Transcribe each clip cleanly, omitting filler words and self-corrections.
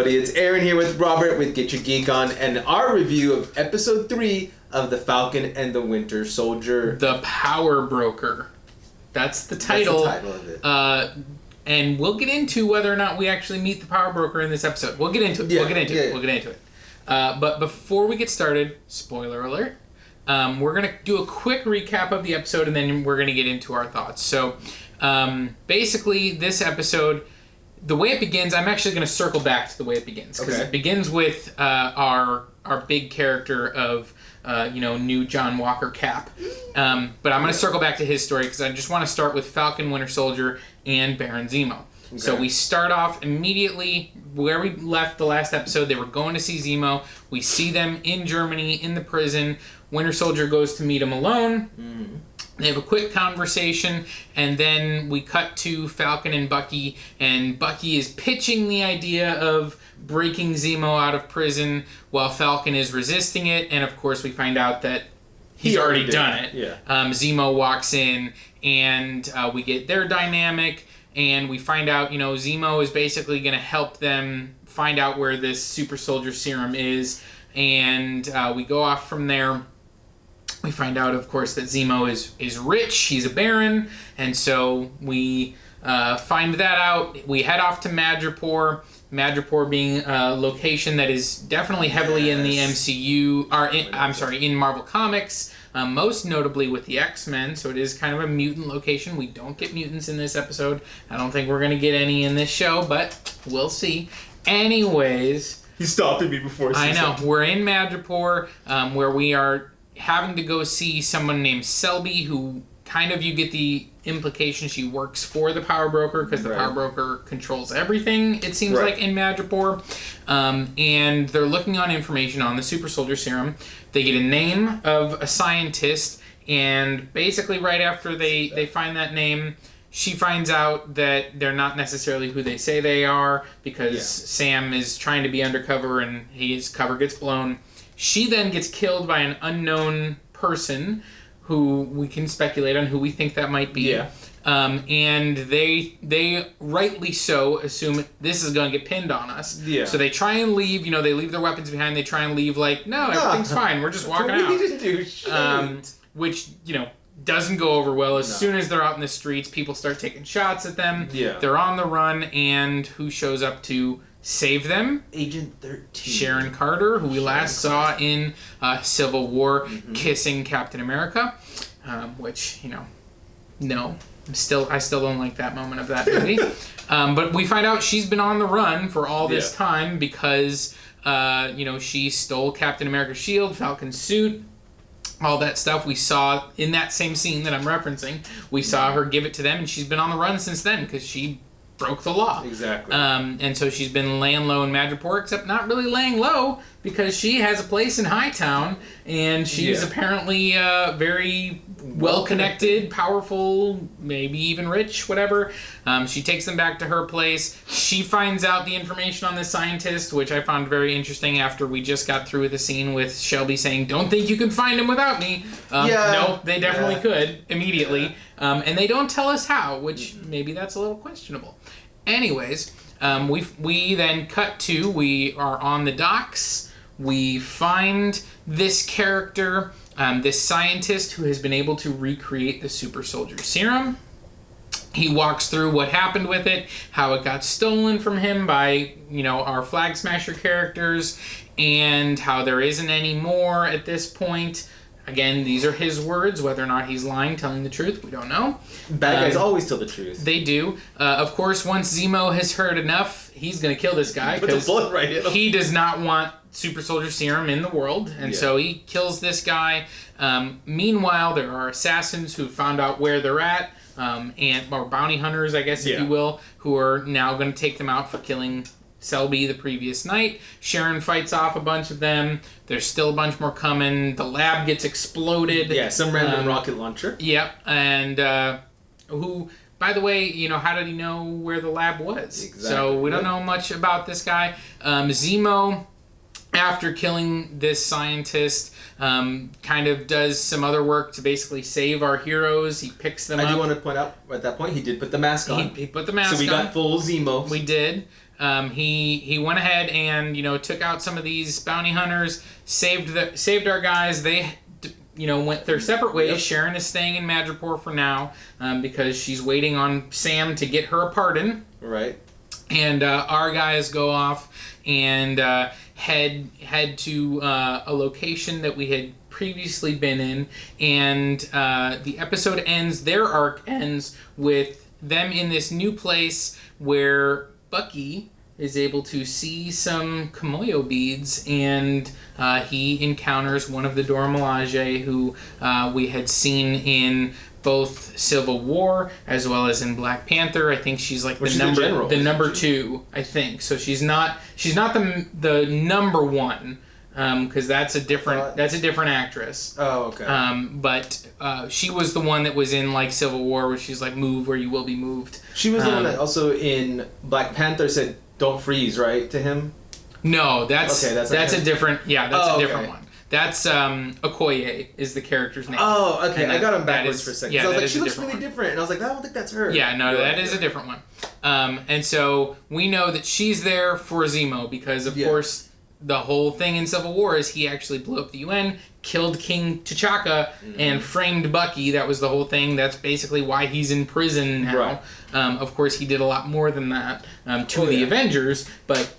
everybody. It's Aaron here with Robert with Get Your Geek On and our review of Episode 3 of The Falcon and the Winter Soldier. The Power Broker. That's the title. That's the title of it. And we'll get into whether or not we actually meet the Power Broker in this episode. We'll get into it. We'll get into it. But before we get started, spoiler alert, we're going to do a quick recap of the episode and then we're going to get into our thoughts. So basically, this episode, the way it begins, I'm actually going to circle back to the way it begins. Because it begins with our big character of, new John Walker Cap. But I'm going to circle back to his story because I just want to start with Falcon, Winter Soldier, and Baron Zemo. Okay. So we start off immediately where we left the last episode. They were going to see Zemo. We see them in Germany, in the prison. Winter Soldier goes to meet him alone. Mm-hmm. They have a quick conversation, and then we cut to Falcon and Bucky is pitching the idea of breaking Zemo out of prison while Falcon is resisting it, and of course we find out that he's already done it. Yeah. Zemo walks in, and we get their dynamic, and we find out, Zemo is basically going to help them find out where this super soldier serum is, and we go off from there. We find out, of course, that Zemo is rich. He's a baron. And so we find that out. We head off to Madripoor. Madripoor being a location that is definitely heavily in the MCU, in Marvel Comics, most notably with the X-Men. So it is kind of a mutant location. We don't get mutants in this episode. I don't think we're going to get any in this show, but we'll see. Anyways. He stopped me before. I know. We're in Madripoor, where we are having to go see someone named Selby, who kind of you get the implication she works for the Power Broker because the Power Broker controls everything, it seems like, in Madripoor. And they're looking on information on the super soldier serum. They get a name of a scientist, and basically right after they find that name, she finds out that they're not necessarily who they say they are because Sam is trying to be undercover and his cover gets blown. She then gets killed by an unknown person who we can speculate on who we think that might be. Yeah. And they rightly so assume this is going to get pinned on us. Yeah. So they try and leave. They leave their weapons behind. They try and leave like, no, everything's fine. We're just walking out. We didn't do shit. Which, doesn't go over well. As soon as they're out in the streets, people start taking shots at them. Yeah. They're on the run, and who shows up to save them? Agent 13. Sharon Carter, who we last saw in Civil War, kissing Captain America, which, no. I still don't like that moment of that movie. But we find out she's been on the run for all this time because, she stole Captain America's shield, Falcon's suit, all that stuff we saw in that same scene that I'm referencing. We saw her give it to them, and she's been on the run since then because she broke the law. Exactly. And so she's been laying low in Madripoor, except not really laying low because she has a place in Hightown, and she's apparently very well-connected, powerful, maybe even rich, whatever. She takes them back to her place. She finds out the information on this scientist, which I found very interesting after we just got through the scene with Shelby saying, "Don't think you can find him without me." No, they definitely could immediately. And they don't tell us how, which maybe that's a little questionable. Anyways, we then cut to, we are on the docks. We find this character, this scientist who has been able to recreate the super soldier serum. He walks through what happened with it, how it got stolen from him by, our Flag Smasher characters, and how there isn't any more at this point. Again, these are his words. Whether or not he's lying, telling the truth, we don't know. Bad guys always tell the truth. They do. Of course, once Zemo has heard enough, he's going to kill this guy because he does not want super soldier serum in the world, and so he kills this guy. Meanwhile, there are assassins who found out where they're at, or bounty hunters, I guess, if you will, who are now going to take them out for killing Selby the previous night. Sharon fights off a bunch of them. There's still a bunch more coming. The lab gets exploded. Yeah, some random rocket launcher. Yep, and who, by the way, how did he know where the lab was? Exactly. So we don't know much about this guy. Zemo, after killing this scientist, kind of does some other work to basically save our heroes. He picks them up. I do want to point out, at that point, he did put the mask on. He put the mask on. So we got full Zemo. We did. he went ahead and took out some of these bounty hunters, saved our guys. They went their separate ways. Yep. Sharon is staying in Madripoor for now because she's waiting on Sam to get her a pardon. Right. And our guys go off and head to a location that we had previously been in, and the episode ends. Their arc ends with them in this new place where Bucky is able to see some Komoyo beads, and he encounters one of the Dora Milaje who we had seen in both Civil War as well as in Black Panther. I think she's like the number 2, I think. So she's not the number 1, because that's a different actress. Oh, okay. But she was the one that was in like Civil War, where she's like, "Move or you will be moved." She was the one that also in Black Panther said, "Don't freeze," right, to him. No, that's a different. Yeah, that's a different one. That's Okoye is the character's name. Oh, okay. I got him backwards for a second. Yeah, I was like, she looks really different. And I was like, I don't think that's her. Yeah, no, that is a different one. And so we know that she's there for Zemo because, of course, the whole thing in Civil War is he actually blew up the UN, killed King T'Chaka, and framed Bucky. That was the whole thing. That's basically why he's in prison now. Right. Of course, he did a lot more than that to the Avengers. But,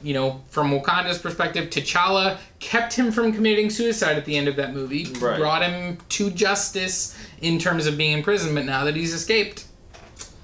from Wakanda's perspective, T'Challa kept him from committing suicide at the end of that movie. Right. Brought him to justice in terms of being in prison. But now that he's escaped,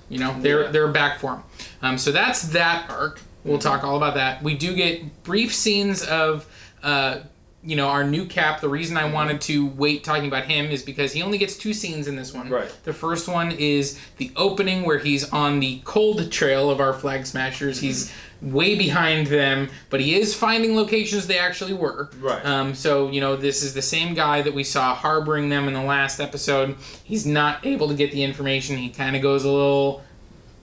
they're back for him. So that's that arc. We'll talk all about that. We do get brief scenes of, our new Cap. The reason I wanted to wait talking about him is because he only gets 2 scenes in this one. Right. The first one is the opening where he's on the cold trail of our Flag Smashers. He's way behind them, but he is finding locations they actually were. Right. So, this is the same guy that we saw harboring them in the last episode. He's not able to get the information. He kind of goes a little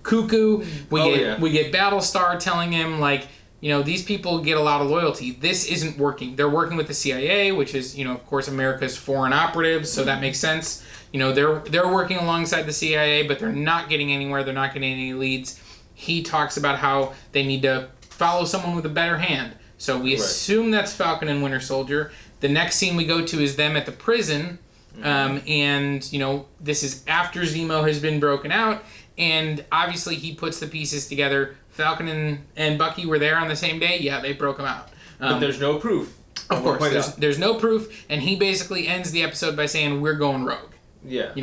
cuckoo. We get Battlestar telling him, like, these people get a lot of loyalty. This isn't working. They're working with the CIA, which is, of course, America's foreign operatives, so that makes sense. They're working alongside the CIA, but they're not getting anywhere. They're not getting any leads. He talks about how they need to follow someone with a better hand. So we assume that's Falcon and Winter Soldier. The next scene we go to is them at the prison, and, this is after Zemo has been broken out. And obviously he puts the pieces together. Falcon and Bucky were there on the same day. Yeah, they broke them out. But there's no proof. Of course, there's no proof. And he basically ends the episode by saying, "We're going rogue." Yeah.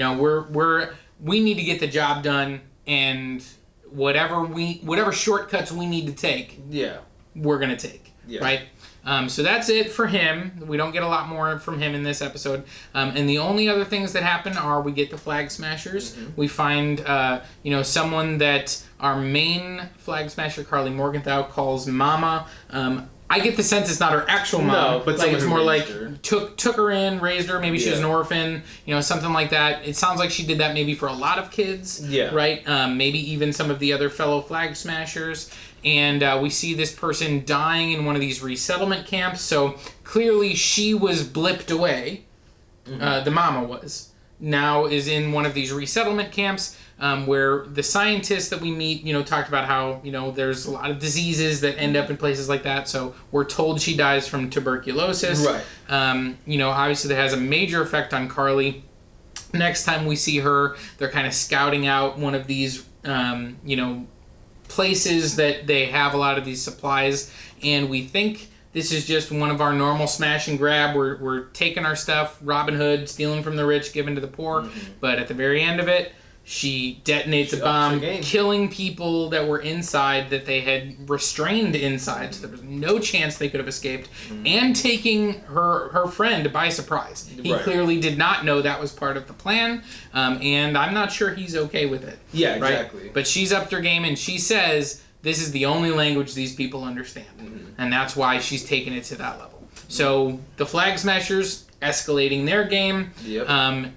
We need to get the job done, and whatever shortcuts we need to take, we're gonna take. Yeah. Right. So that's it for him. We don't get a lot more from him in this episode. And the only other things that happen are we get the Flag Smashers. Mm-hmm. We find, someone that our main Flag Smasher, Carly Morgenthau, calls Mama. I get the sense it's not her actual mom. No, but like it's more like took her in, raised her. Maybe she was an orphan, something like that. It sounds like she did that maybe for a lot of kids. Yeah. Right. Maybe even some of the other fellow Flag Smashers. And we see this person dying in one of these resettlement camps. So clearly she was blipped away. The mama was. Now is in one of these resettlement camps where the scientists that we meet, talked about how, there's a lot of diseases that end up in places like that. So we're told she dies from tuberculosis. Right. Obviously that has a major effect on Carly. Next time we see her, they're kind of scouting out one of these, places that they have a lot of these supplies, and we think this is just one of our normal smash and grab. We're taking our stuff, Robin Hood, stealing from the rich, giving to the poor, but at the very end of it, she detonates a bomb, killing people that were inside that they had restrained inside, so there was no chance they could have escaped, and taking her friend by surprise. He clearly did not know that was part of the plan, and I'm not sure he's okay with it. Yeah, exactly. But she's upped her game, and she says this is the only language these people understand, and that's why she's taken it to that level. So the Flag Smashers escalating their game,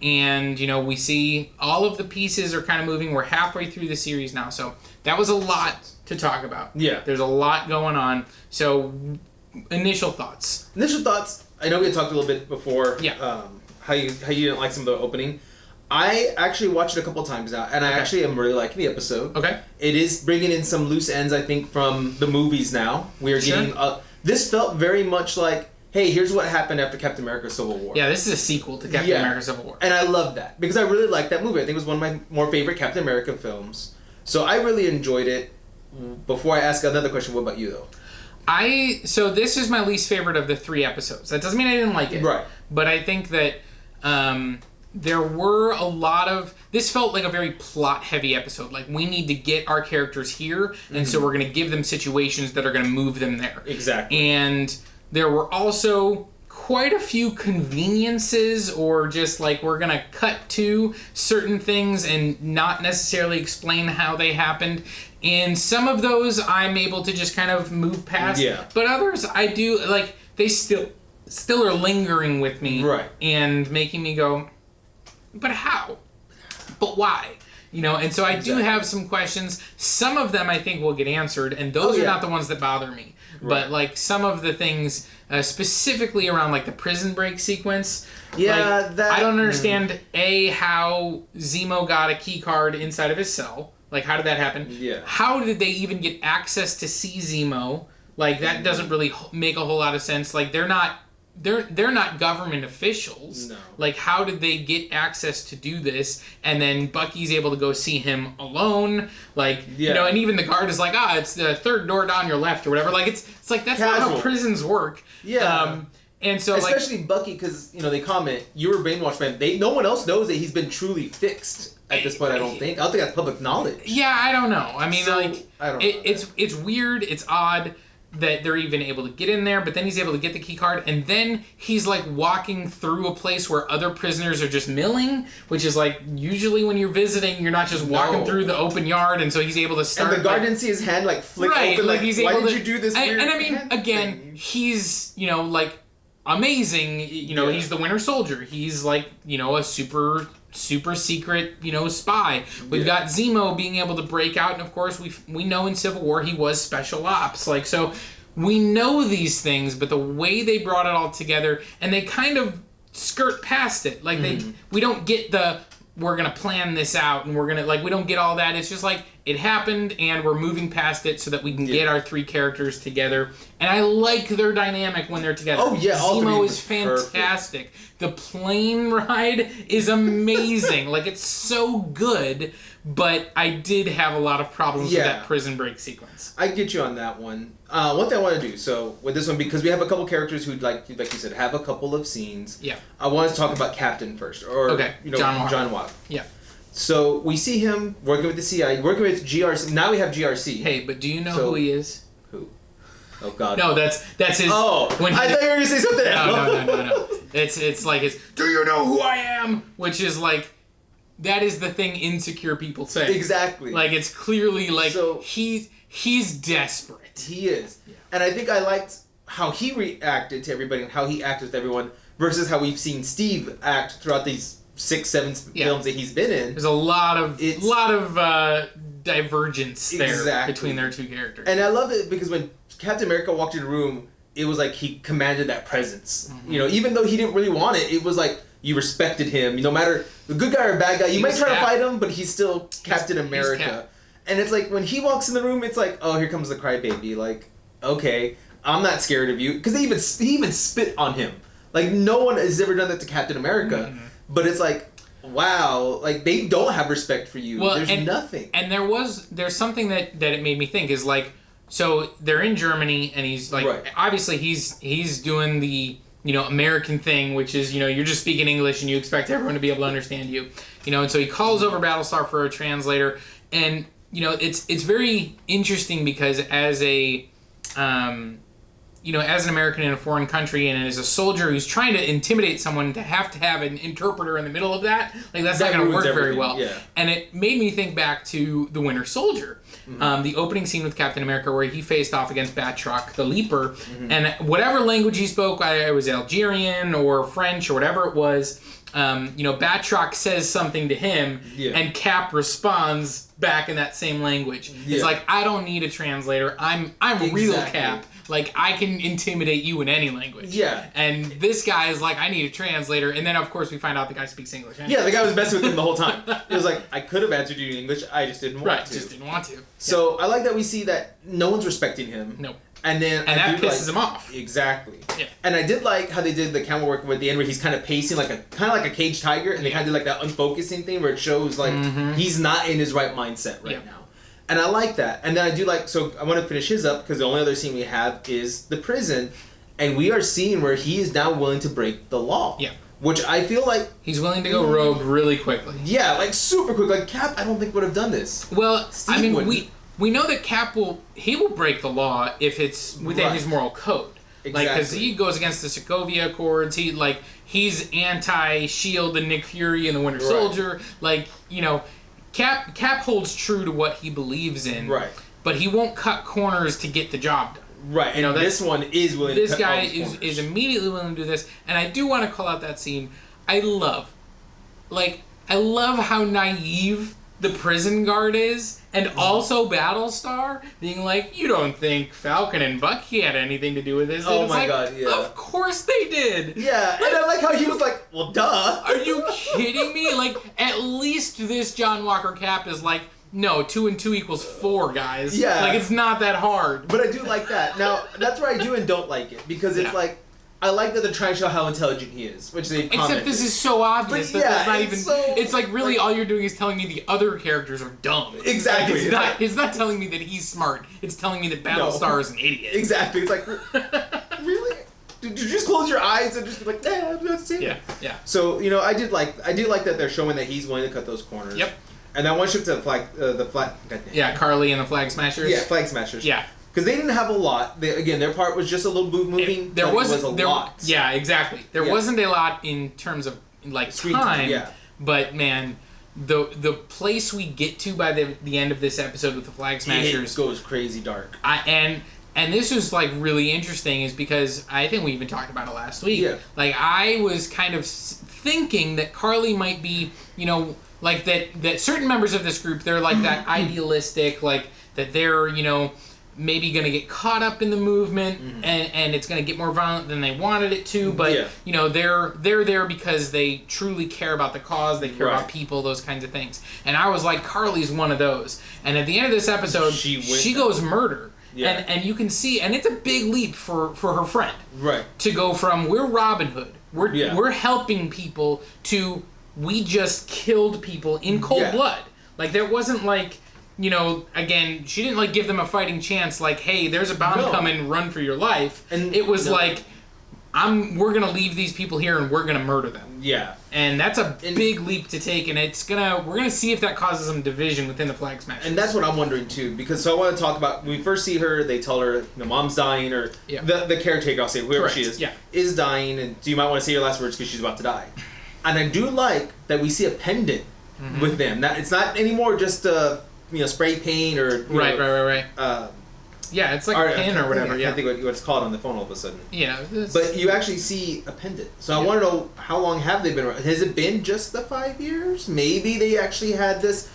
and we see all of the pieces are kind of moving. We're halfway through the series now, so that was a lot to talk about. Yeah, there's a lot going on. So initial thoughts. I know we had talked a little bit before. Yeah. How you didn't like some of the opening. I actually watched it a couple times now, and I actually am really liking the episode. Okay. It is bringing in some loose ends, I think, from the movies now. We are getting... this felt very much like, hey, here's what happened after Captain America Civil War. Yeah, this is a sequel to Captain America Civil War. And I love that, because I really liked that movie. I think it was one of my more favorite Captain America films. So I really enjoyed it. Before I ask another question, what about you, though? So this is my least favorite of the 3 episodes. That doesn't mean I didn't like it. Right. But I think that there were a lot of... This felt like a very plot-heavy episode. Like, we need to get our characters here, and so we're going to give them situations that are going to move them there. Exactly. And there were also quite a few conveniences, or just like, we're going to cut to certain things and not necessarily explain how they happened. And some of those I'm able to just kind of move past. Yeah. But others I do, like, they still are lingering with me. Right. And making me go, but how? But why? You know, and so I do have some questions. Some of them I think will get answered, and those are not the ones that bother me. Right. But, like, some of the things, specifically around, like, the prison break sequence. Yeah, like, I don't understand, how Zemo got a key card inside of his cell. Like, how did that happen? Yeah. How did they even get access to see Zemo? Like, that doesn't really make a whole lot of sense. Like, they're not government officials. No. Like, how did they get access to do this? And then Bucky's able to go see him alone. Like, you know, and even the guard is like, it's the third door down your left or whatever. Like, it's like, that's not how prisons work. Yeah. And so, especially Bucky, because, you know, they comment, you were brainwashed, man. No one else knows that he's been truly fixed at this point, I don't think. I don't think that's public knowledge. Yeah, I don't know. I mean, so, like, I don't know. It's weird, it's odd that they're even able to get in there, but then he's able to get the key card, and then he's, like, walking through a place where other prisoners are just milling, which is, like, usually when you're visiting, you're not just walking through the open yard, and so he's able to start... And the guard didn't see his hand, like, flick open, like he's able why did you do this weird And I mean, again, thing? He's, you know, like, amazing, you know, he's the Winter Soldier. He's, like, you know, a super secret, you know, spy. We've got Zemo being able to break out, and of course we know in Civil War he was special ops. Like, so we know these things, but the way they brought it all together, and they kind of skirt past it. Like, we don't get we're gonna plan this out, and we're gonna, like, we don't get all that. It's just like, it happened, and we're moving past it so that we can get our 3 characters together. And I like their dynamic when they're together. Oh, yeah. Zemo is fantastic. Perfect. The plane ride is amazing. Like, it's so good, but I did have a lot of problems with that prison break sequence. I get you on that one. One thing I want to do, so with this one, because we have a couple characters who, like you said, have a couple of scenes. Yeah. I want to talk about Captain first, or you know, John Watt. Yeah. So we see him working with the CIA, working with GRC. Now we have GRC. Hey, but do you know who he is? Who? Oh God. No, that's his. Oh, I thought you were gonna say something else. No. It's like his. Do you know who I am? Which is like, that is the thing insecure people say. Exactly. Like, it's clearly like, so, he's desperate. He is, and I think I liked how he reacted to everybody and how he acted with everyone versus how we've seen Steve act throughout these 6-7 films that he's been in. There's a lot of divergence there between their 2 characters. And I love it because when Captain America walked in the room, it was like he commanded that presence. Mm-hmm. You know, even though he didn't really want it, it was like you respected him. No matter the good guy or bad guy, you might try to fight him, but he's still Captain America. And it's like when he walks in the room, it's like, oh, here comes the crybaby. Like, okay, I'm not scared of you, because he even spit on him. Like, no one has ever done that to Captain America. Mm-hmm. But it's like, wow, like, they don't have respect for you. There's nothing. And there's something that it made me think is like, so they're in Germany, and he's like, obviously he's doing the, you know, American thing, which is, you know, you're just speaking English and you expect everyone to be able to understand you, you know, and so he calls over Battlestar for a translator, and, you know, it's very interesting because as a, you know, as an American in a foreign country and as a soldier who's trying to intimidate someone, to have an interpreter in the middle of that, like, that's not going to work very well. Yeah. And it made me think back to The Winter Soldier, the opening scene with Captain America where he faced off against Batroc, the Leaper, and whatever language he spoke, it was Algerian or French or whatever it was, you know, Batroc says something to him, and Cap responds back in that same language. It's like, I don't need a translator. I'm real Cap. like, I can intimidate you in any language. Yeah. And this guy is like, I need a translator. And then, of course, we find out the guy speaks English. Yeah, the guy was messing with him the whole time. It was like, I could have answered you in English, I just didn't want to. Just didn't want to. So, I like that we see that no one's respecting him. Nope. And then that pisses him off. Exactly. Yeah. And I did like how they did the camera work at the end where he's kind of pacing like a caged tiger, and they kind of did like that unfocusing thing where it shows like he's not in his right mindset right now. And I like that. And then I do like, so I want to finish his up because the only other scene we have is the prison, and we are seeing where he is now willing to break the law. Yeah. Which I feel like he's willing to go rogue really quickly. Yeah, like super quick. Like Cap, I don't think would have done this. Well, Steve I mean, wouldn't. we know that Cap will break the law if it's within his moral code. Exactly. Like, because he goes against the Sokovia Accords. He's anti-Shield and Nick Fury and the Winter Soldier. Like, you know, Cap holds true to what he believes in. Right. But he won't cut corners to get the job done. Right. You know, this one is willing. This to cut guy all corners. is immediately willing to do this, and I do want to call out that scene. I love how naive the prison guard is, and also Battlestar being like, you don't think Falcon and Bucky had anything to do with this? And Oh it's my like, god, yeah. Of course they did! Yeah, and I like how he was like, well, duh. Are you kidding me? Like, at least this John Walker Cap is like, no, 2 and 2 equals 4, guys. Yeah. Like, it's not that hard. But I do like that. Now, that's where I do and don't like it, because it's like, I like that they're trying to show how intelligent he is, which they've commented. Except this is so obvious that that's not even... it's like, really, all you're doing is telling me the other characters are dumb. Exactly. Like, it's not telling me that he's smart. It's telling me that Battlestar is an idiot. Exactly. It's like, really? Did you just close your eyes and just be like, nah, that's it? Yeah. So, you know, I do like that they're showing that he's willing to cut those corners. Yep. And I want to shift to the flag... Yeah, Carly and the Flag Smashers. Yeah, Flag Smashers. Yeah. Because they didn't have a lot. Their part was just a little booth moving. There was a lot. Yeah, exactly. There wasn't a lot in terms of like Screen time. Yeah. But man, the place we get to by the end of this episode with the Flag Smashers goes crazy dark. And this was like really interesting is because I think we even talked about it last week. Yeah. Like I was kind of thinking that Carly might be, you know, like that certain members of this group, they're like that idealistic, like that they're, you know, maybe going to get caught up in the movement and it's going to get more violent than they wanted it to, but you know, they're there because they truly care about the cause, they care about people, those kinds of things. And I was like, Carly's one of those. And at the end of this episode, she goes murder. Yeah. And you can see, and it's a big leap for her friend. Right. To go from, we're Robin Hood, we're helping people, to we just killed people in cold blood. Like, there wasn't like, you know, again, she didn't like give them a fighting chance. Like, hey, there's a bomb coming, run for your life. And it was like, we're gonna leave these people here and we're gonna murder them. Yeah. And that's a big leap to take, and we're gonna see if that causes some division within the Flag Smashers. And that's what I'm wondering too, because I want to talk about when we first see her. They tell her, you know, mom's dying, or the caretaker, I'll say, whoever she is, is dying, and so you might want to say your last words because she's about to die. And I do like that we see a pendant with them. Now, it's not anymore just spray paint or right. Yeah, it's like a pin or whatever. I can't think what it's called on the phone all of a sudden. Yeah, but you actually see a pendant. So I want to know, how long have they been around? Has it been just the 5 years? Maybe they actually had this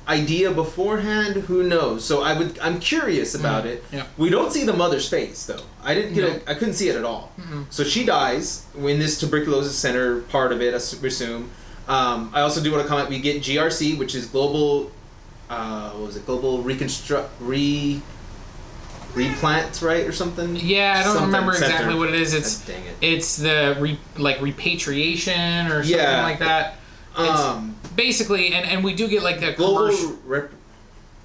idea beforehand. Who knows? So I'm curious about it. Yeah. We don't see the mother's face though. I couldn't see it at all. So she dies in this tuberculosis center part of it, I assume. I also do want to comment. We get GRC, which is global. What was it? Global replant, right, or something? Yeah, I don't remember exactly what it is. Dang it. It's the repatriation or something like that. It's basically, and we do get like the global.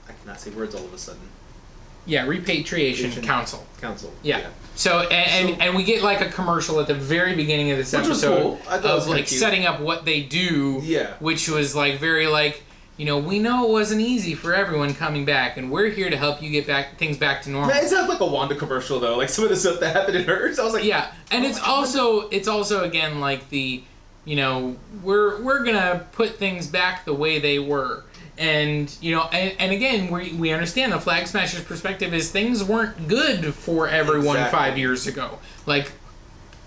I cannot say words all of a sudden. Yeah, repatriation council. Yeah. So and we get like a commercial at the very beginning of this episode of like setting up what they do. Yeah. Which was like very like, you know, we know it wasn't easy for everyone coming back, and we're here to help you get things back to normal. Man, it sounds like a Wanda commercial though. Like some of the stuff that happened in hers. I was like, yeah, and it's also again like the, you know, we're gonna put things back the way they were, and you know, and again we understand the Flag Smashers' perspective is things weren't good for everyone 5 years ago. Like,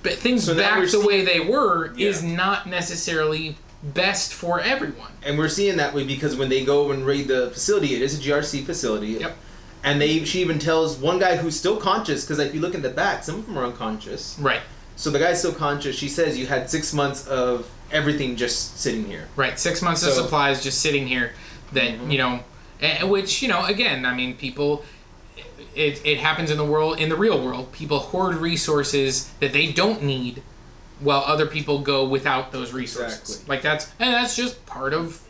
but things back the way they were is not necessarily best for everyone. And we're seeing that way because when they go and raid the facility, it is a GRC facility. Yep. And she even tells one guy who's still conscious, because if you look in the back, some of them are unconscious. Right. So the guy's still conscious. She says you had 6 months of everything just sitting here. Right, 6 months of supplies just sitting here that, which, again, I mean, people, it happens in the real world. People hoard resources that they don't need while other people go without those resources. Exactly. That's just part of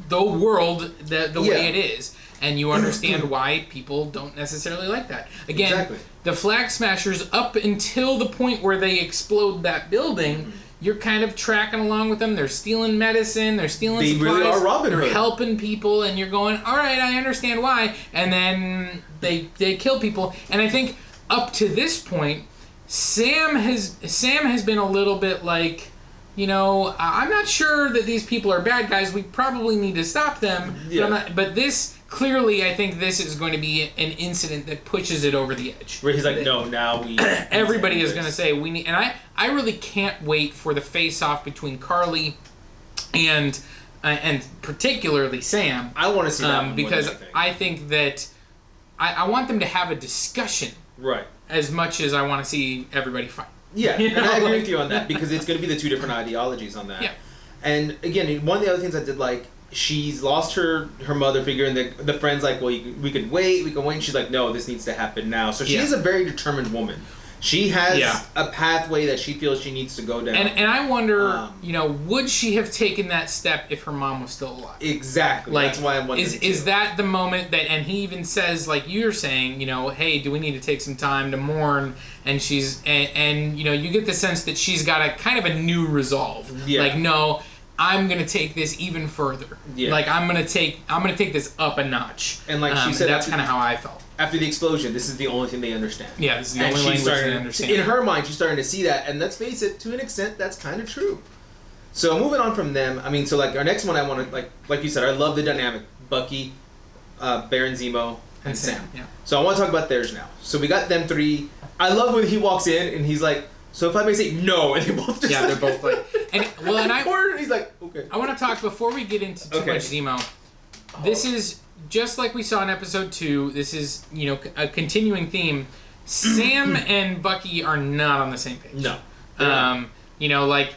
the world, the way it is. And you understand why people don't necessarily like that. Again, the Flag Smashers, up until the point where they explode that building, you're kind of tracking along with them. They're stealing medicine. They're stealing supplies. Really are Robin Hood. They're helping people, and you're going, all right, I understand why. And then they kill people. And I think up to this point, Sam has been a little bit like, I'm not sure that these people are bad guys. We probably need to stop them. Yeah. But this, clearly, I think this is going to be an incident that pushes it over the edge. Where he's like, no, now we... Everybody is going to say, we need... And I really can't wait for the face-off between Carly and particularly Sam. I want to see that one because I think that... I want them to have a discussion. Right. As much as I want to see everybody fight. Yeah, and I agree with you on that, because it's going to be the two different ideologies on that. Yeah. And again, one of the other things I did like, she's lost her mother figure, and the friend's like, well, we can wait, and she's like, no, this needs to happen now. So she is a very determined woman. She has a pathway that she feels she needs to go down. And I wonder, would she have taken that step if her mom was still alive? Exactly. That's why I'm wondering. Is that the moment that, and he even says, like you're saying, hey, do we need to take some time to mourn? And she's, and you get the sense that she's got a kind of a new resolve. Yeah. Like, no, I'm gonna take this even further. Yeah. Like I'm gonna take this up a notch. And like she said, that's kind of how I felt. After the explosion, this is the only thing they understand. Yeah, this is the only language they understand. In her mind, she's starting to see that, and let's face it, to an extent, that's kind of true. So moving on from them, I mean, so like our next one, I want to like you said, I love the dynamic: Bucky, Baron Zemo, and Sam. Yeah. So I want to talk about theirs now. So we got them three. I love when he walks in and he's like, "So if I may say no," and they both just they're both like, and he's like, "Okay." I want to talk before we get into too much Zemo. This is. Just like we saw in episode 2, this is, a continuing theme. Sam and Bucky are not on the same page. No. Like,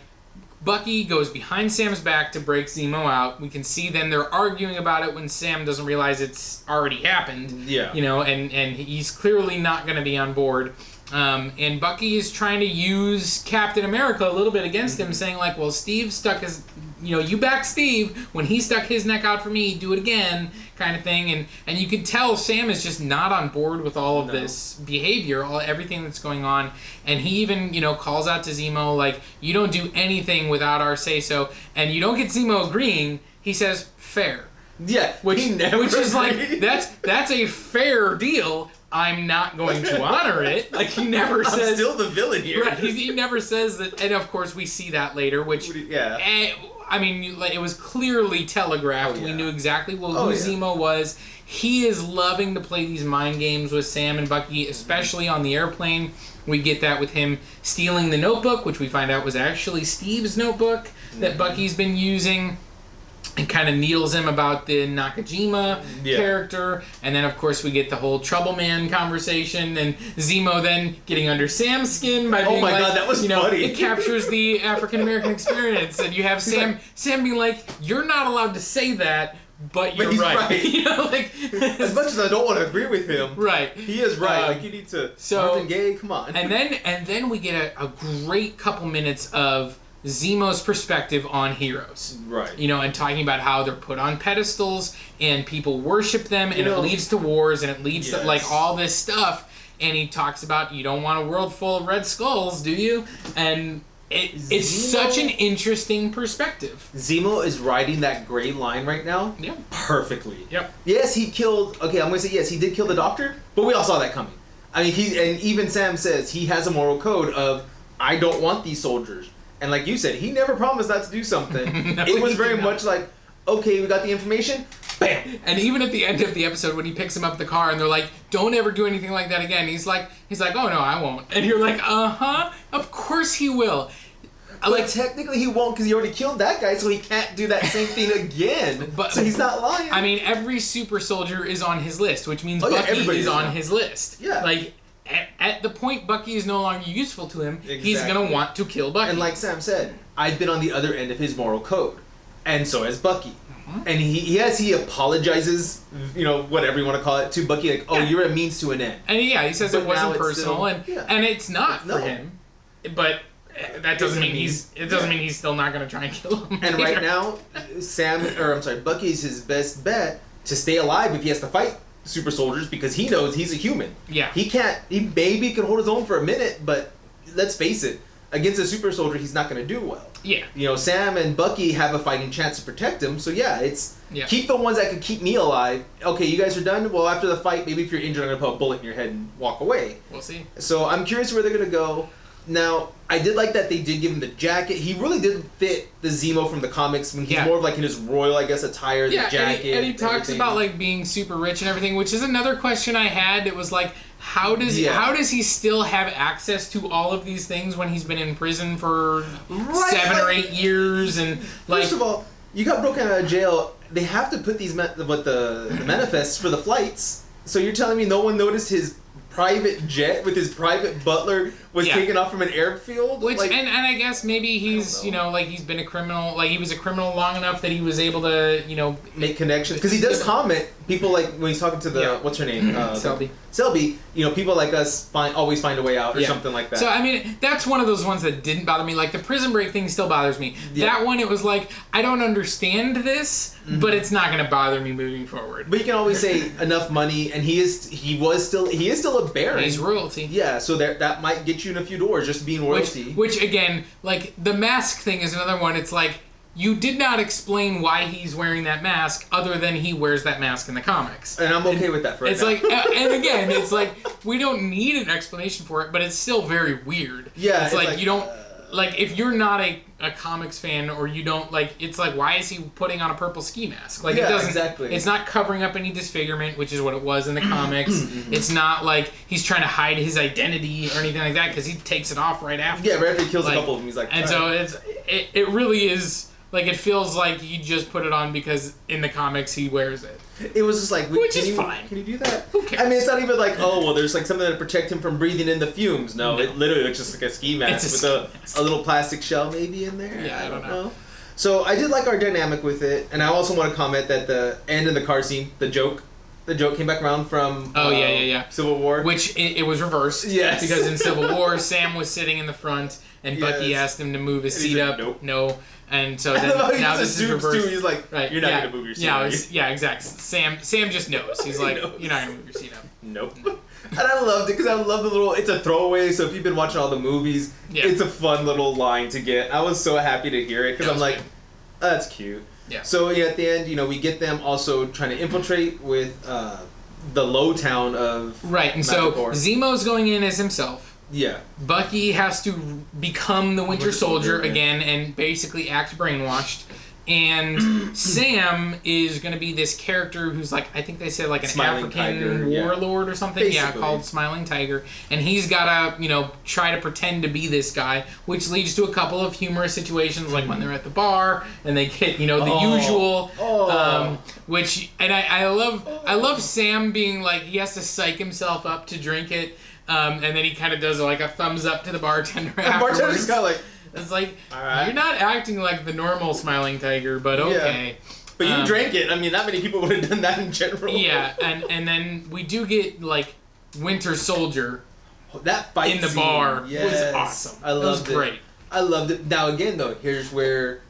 Bucky goes behind Sam's back to break Zemo out. We can see then they're arguing about it when Sam doesn't realize it's already happened. Yeah. And he's clearly not going to be on board. And Bucky is trying to use Captain America a little bit against him, saying like, well, Steve stuck his... you back Steve when he stuck his neck out for me, do it again, kind of thing. And you could tell Sam is just not on board with all of this behavior, everything that's going on. And he even, calls out to Zemo, like, you don't do anything without our say-so. And you don't get Zemo agreeing. He says, fair. Yeah, which is like, that's a fair deal. I'm not going to honor it. Like, he never says... I'm still the villain here. Right, he never says that. And, of course, we see that later, which... Yeah. I mean, it was clearly telegraphed. We knew exactly who Zemo was. He is loving to play these mind games with Sam and Bucky, especially on the airplane. We get that with him stealing the notebook, which we find out was actually Steve's notebook that Bucky's been using. And kind of needles him about the Nakajima character. And then, of course, we get the whole Trouble Man conversation. And Zemo then getting under Sam's skin by being like... Oh my God, that was funny. It captures the African-American experience. And you have Sam being like, you're not allowed to say that, but you're right. As much as I don't want to agree with him, right? He is right. You need to... Marvin Gaye, come on. And then we get a great couple minutes of... Zemo's perspective on heroes. Right. And talking about how they're put on pedestals and people worship them and it leads to wars and it leads to like all this stuff. And he talks about you don't want a world full of red skulls, do you? And it's such an interesting perspective. Zemo is riding that gray line right now perfectly. Yep. Yes, he killed... Okay, I'm going to say yes, he did kill the doctor, but we all saw that coming. I mean, and even Sam says he has a moral code of, I don't want these soldiers. And like you said, he never promised not to do something. It was very much like, okay, we got the information, bam. And even at the end of the episode, when he picks him up in the car and they're like, don't ever do anything like that again. He's like, oh no, I won't. And you're like, of course he will. But technically he won't because he already killed that guy, so he can't do that same thing again. So he's not lying. I mean, every super soldier is on his list, which means Bucky is on his list. Yeah. Like, at the point Bucky is no longer useful to him, he's going to want to kill Bucky. And like Sam said, I've been on the other end of his moral code. And so has Bucky. And he apologizes, whatever you want to call it, to Bucky, like, you're a means to an end. And he says it wasn't personal, and it's not for him. But that doesn't mean he's still not going to try and kill him. And right now, Bucky's his best bet to stay alive if he has to fight super soldiers because he knows he's a human. Yeah. He maybe can hold his own for a minute, but let's face it, against a super soldier, he's not going to do well. Yeah. Sam and Bucky have a fighting chance to protect him, so keep the ones that could keep me alive. Okay, you guys are done? Well, after the fight, maybe if you're injured, I'm going to put a bullet in your head and walk away. We'll see. So I'm curious where they're going to go. Now, I did like that they did give him the jacket. He really didn't fit the Zemo from the comics when he's more of like in his royal, I guess, attire, the jacket. And he talks about like being super rich and everything, which is another question I had. It was like, how does he still have access to all of these things when he's been in prison for 7 or 8 years? And like, first of all, you got broken out of jail. They have to put these the manifests for the flights. So you're telling me no one noticed his private jet with his private butler was taken off from an airfield? Which, and I guess maybe he's, he's been a criminal, like he was a criminal long enough that he was able to, make connections. Because he does comment, people like, when he's talking to the, what's her name? Selby, people like us always find a way out or something like that. So, I mean, that's one of those ones that didn't bother me. Like, the prison break thing still bothers me. Yeah. That one, it was like, I don't understand this, but it's not going to bother me moving forward. But you can always say enough money, and he is still a baron. He's royalty. Yeah, so that might get you in a few doors, just being royalty. Which again, like, the mask thing is another one. It's like, you did not explain why he's wearing that mask other than he wears that mask in the comics. And I'm okay with that for it's now. Like, and again, it's like, we don't need an explanation for it, but it's still very weird. Yeah. It's like you don't, like, if you're not a comics fan or you don't, like, it's like, why is he putting on a purple ski mask? Like, it doesn't, exactly. It's not covering up any disfigurement, which is what it was in the comics. It's not like he's trying to hide his identity or anything like that, because he takes it off right after. Yeah, right after he kills a couple of them, he's like... And so it really is... Like, it feels like he just put it on because in the comics he wears it. It was just like... Which is fine. Can you do that? Who cares? I mean, it's not even like, there's like something to protect him from breathing in the fumes. No. It literally looks just like a ski mask with a little plastic shell maybe in there. Yeah, I don't know. So I did like our dynamic with it, and I also want to comment that the end of the car scene, the joke came back around from Civil War. Which it was reversed. Yes. Because in Civil War, Sam was sitting in the front, and Bucky asked him to move his seat up. Nope. No. And so then now this is reversed. Too. He's like, you're not going to move your seat up. Yeah, exactly. Sam just knows. He's like, you're not going to move your seat up. Nope. And I loved it because I love the little, it's a throwaway, so if you've been watching all the movies, it's a fun little line to get. I was so happy to hear it because I'm like, that's cute. Yeah. So at the end, we get them also trying to infiltrate with the low town of Right, and so Zemo's going in as himself. Yeah. Bucky has to become the Winter Soldier again and basically act brainwashed. And Sam is going to be this character who's like, I think they said like an Smiling African tiger, warlord or something. Basically. Yeah, called Smiling Tiger. And he's got to, try to pretend to be this guy, which leads to a couple of humorous situations, like when they're at the bar and they get, the usual. Which, and I love Sam being like, he has to psych himself up to drink it. And then he kind of does like a thumbs up to the bartender afterwards. The bartender's kind of like... It's like, you're not acting like the normal Smiling Tiger, but okay. Yeah. But you drank it. I mean, not many people would have done that in general. Yeah, and then we do get, like, Winter Soldier that fight in the bar was awesome. I loved it. It was great. I loved it. Now, again, though, here's where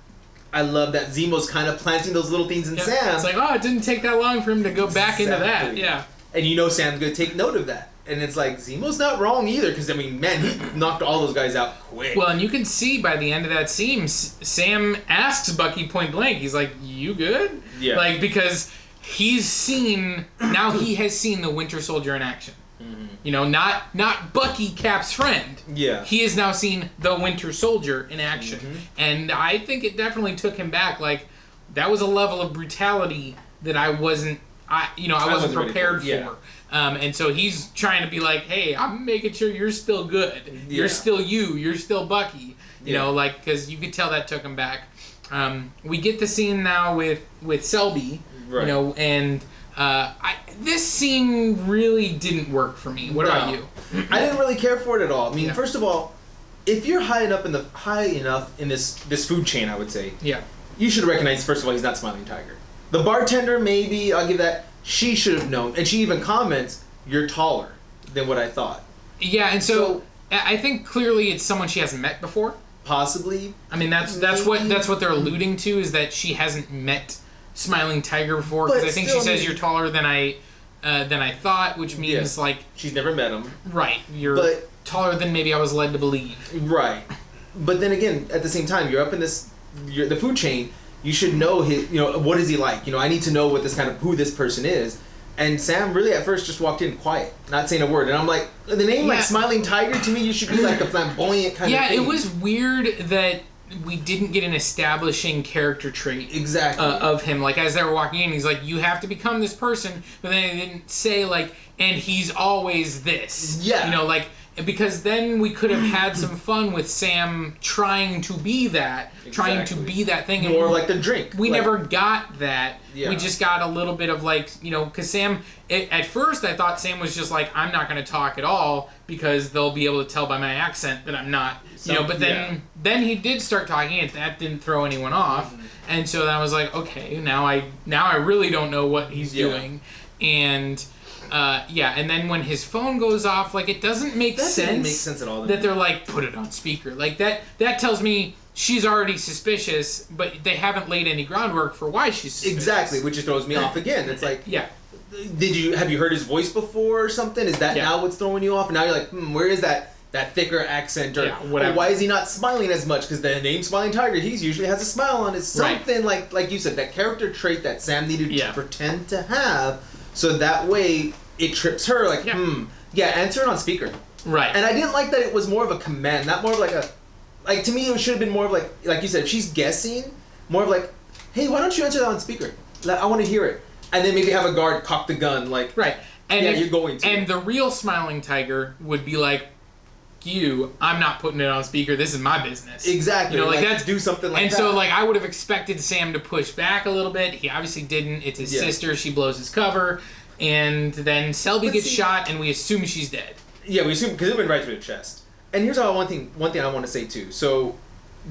I love that Zemo's kind of planting those little things in Sam. It's like, it didn't take that long for him to go back into that. Yeah. And Sam's going to take note of that. And it's like, Zemo's not wrong either, because, I mean, man, he knocked all those guys out quick. Well, and you can see by the end of that scene, Sam asks Bucky point blank, he's like, you good? Yeah. Like, because he has seen the Winter Soldier in action. Mm-hmm. Not Bucky, Cap's friend. Yeah. He has now seen the Winter Soldier in action. Mm-hmm. And I think it definitely took him back. Like, that was a level of brutality that I wasn't prepared for. Yeah. And so he's trying to be like, hey, I'm making sure you're still good. You're still you. You're still Bucky. You know, like, because you could tell that took him back. We get the scene now with Selby, right. you know, and this scene really didn't work for me. What about you? I didn't really care for it at all. I mean, first of all, if you're high enough in this food chain, I would say, you should recognize, first of all, he's not Smiling Tiger. The bartender, maybe, I'll give that, she should have known. And she even comments, you're taller than what I thought. Yeah, and so I think clearly it's someone she hasn't met before. Possibly. I mean, that's what they're alluding to, is that she hasn't met Smiling Tiger before, because I think she says you're taller than I thought, which means like she's never met him. Right. You're taller than maybe I was led to believe. Right. But then again, at the same time, you're up in the food chain. You should know what is he like? You know, I need to know who this person is. And Sam really at first just walked in quiet, not saying a word. And I'm like, the name like Smiling Tiger, to me, you should be like a flamboyant kind of thing. Yeah, it was weird that we didn't get an establishing character trait of him. Like, as they were walking in, he's like, you have to become this person. But then they didn't say, like, and he's always this. Yeah. You know, like, because then we could have had some fun with Sam trying to be that, trying to be that thing. More like the drink. We never got that. Yeah. We just got a little bit of like, you know, because Sam, at first I thought Sam was just like, I'm not going to talk at all because they'll be able to tell by my accent that I'm not, you know, but then he did start talking and that didn't throw anyone off. Mm-hmm. And so then I was like, okay, now I really don't know what he's doing. And... and then when his phone goes off, like, it doesn't make sense. That doesn't make sense at all. That they're like, put it on speaker. Like, that tells me she's already suspicious, but they haven't laid any groundwork for why she's suspicious. Exactly, which just throws me off again. It's like, have you heard his voice before or something? Is that now what's throwing you off? And now you're like, where is that thicker accent? Or why is he not smiling as much? Because the name Smiling Tiger, he usually has a smile on it. Something like you said, that character trait that Sam needed to pretend to have. So that way, it trips her, like, answer it on speaker. Right. And I didn't like that it was more of a command, not more of like to me, it should have been more of like you said, if she's guessing, more of like, hey, why don't you answer that on speaker? I want to hear it. And then maybe have a guard cock the gun, like, right. And you're going to. And the real Smiling Tiger would be like, I'm not putting it on speaker. This is my business. Exactly. You know, like that's do something like that. And so, like, I would have expected Sam to push back a little bit. He obviously didn't. It's his sister. She blows his cover, and then Selby gets shot, and we assume she's dead. Yeah, we assume because it went right through the chest. And here's one thing I want to say too. So,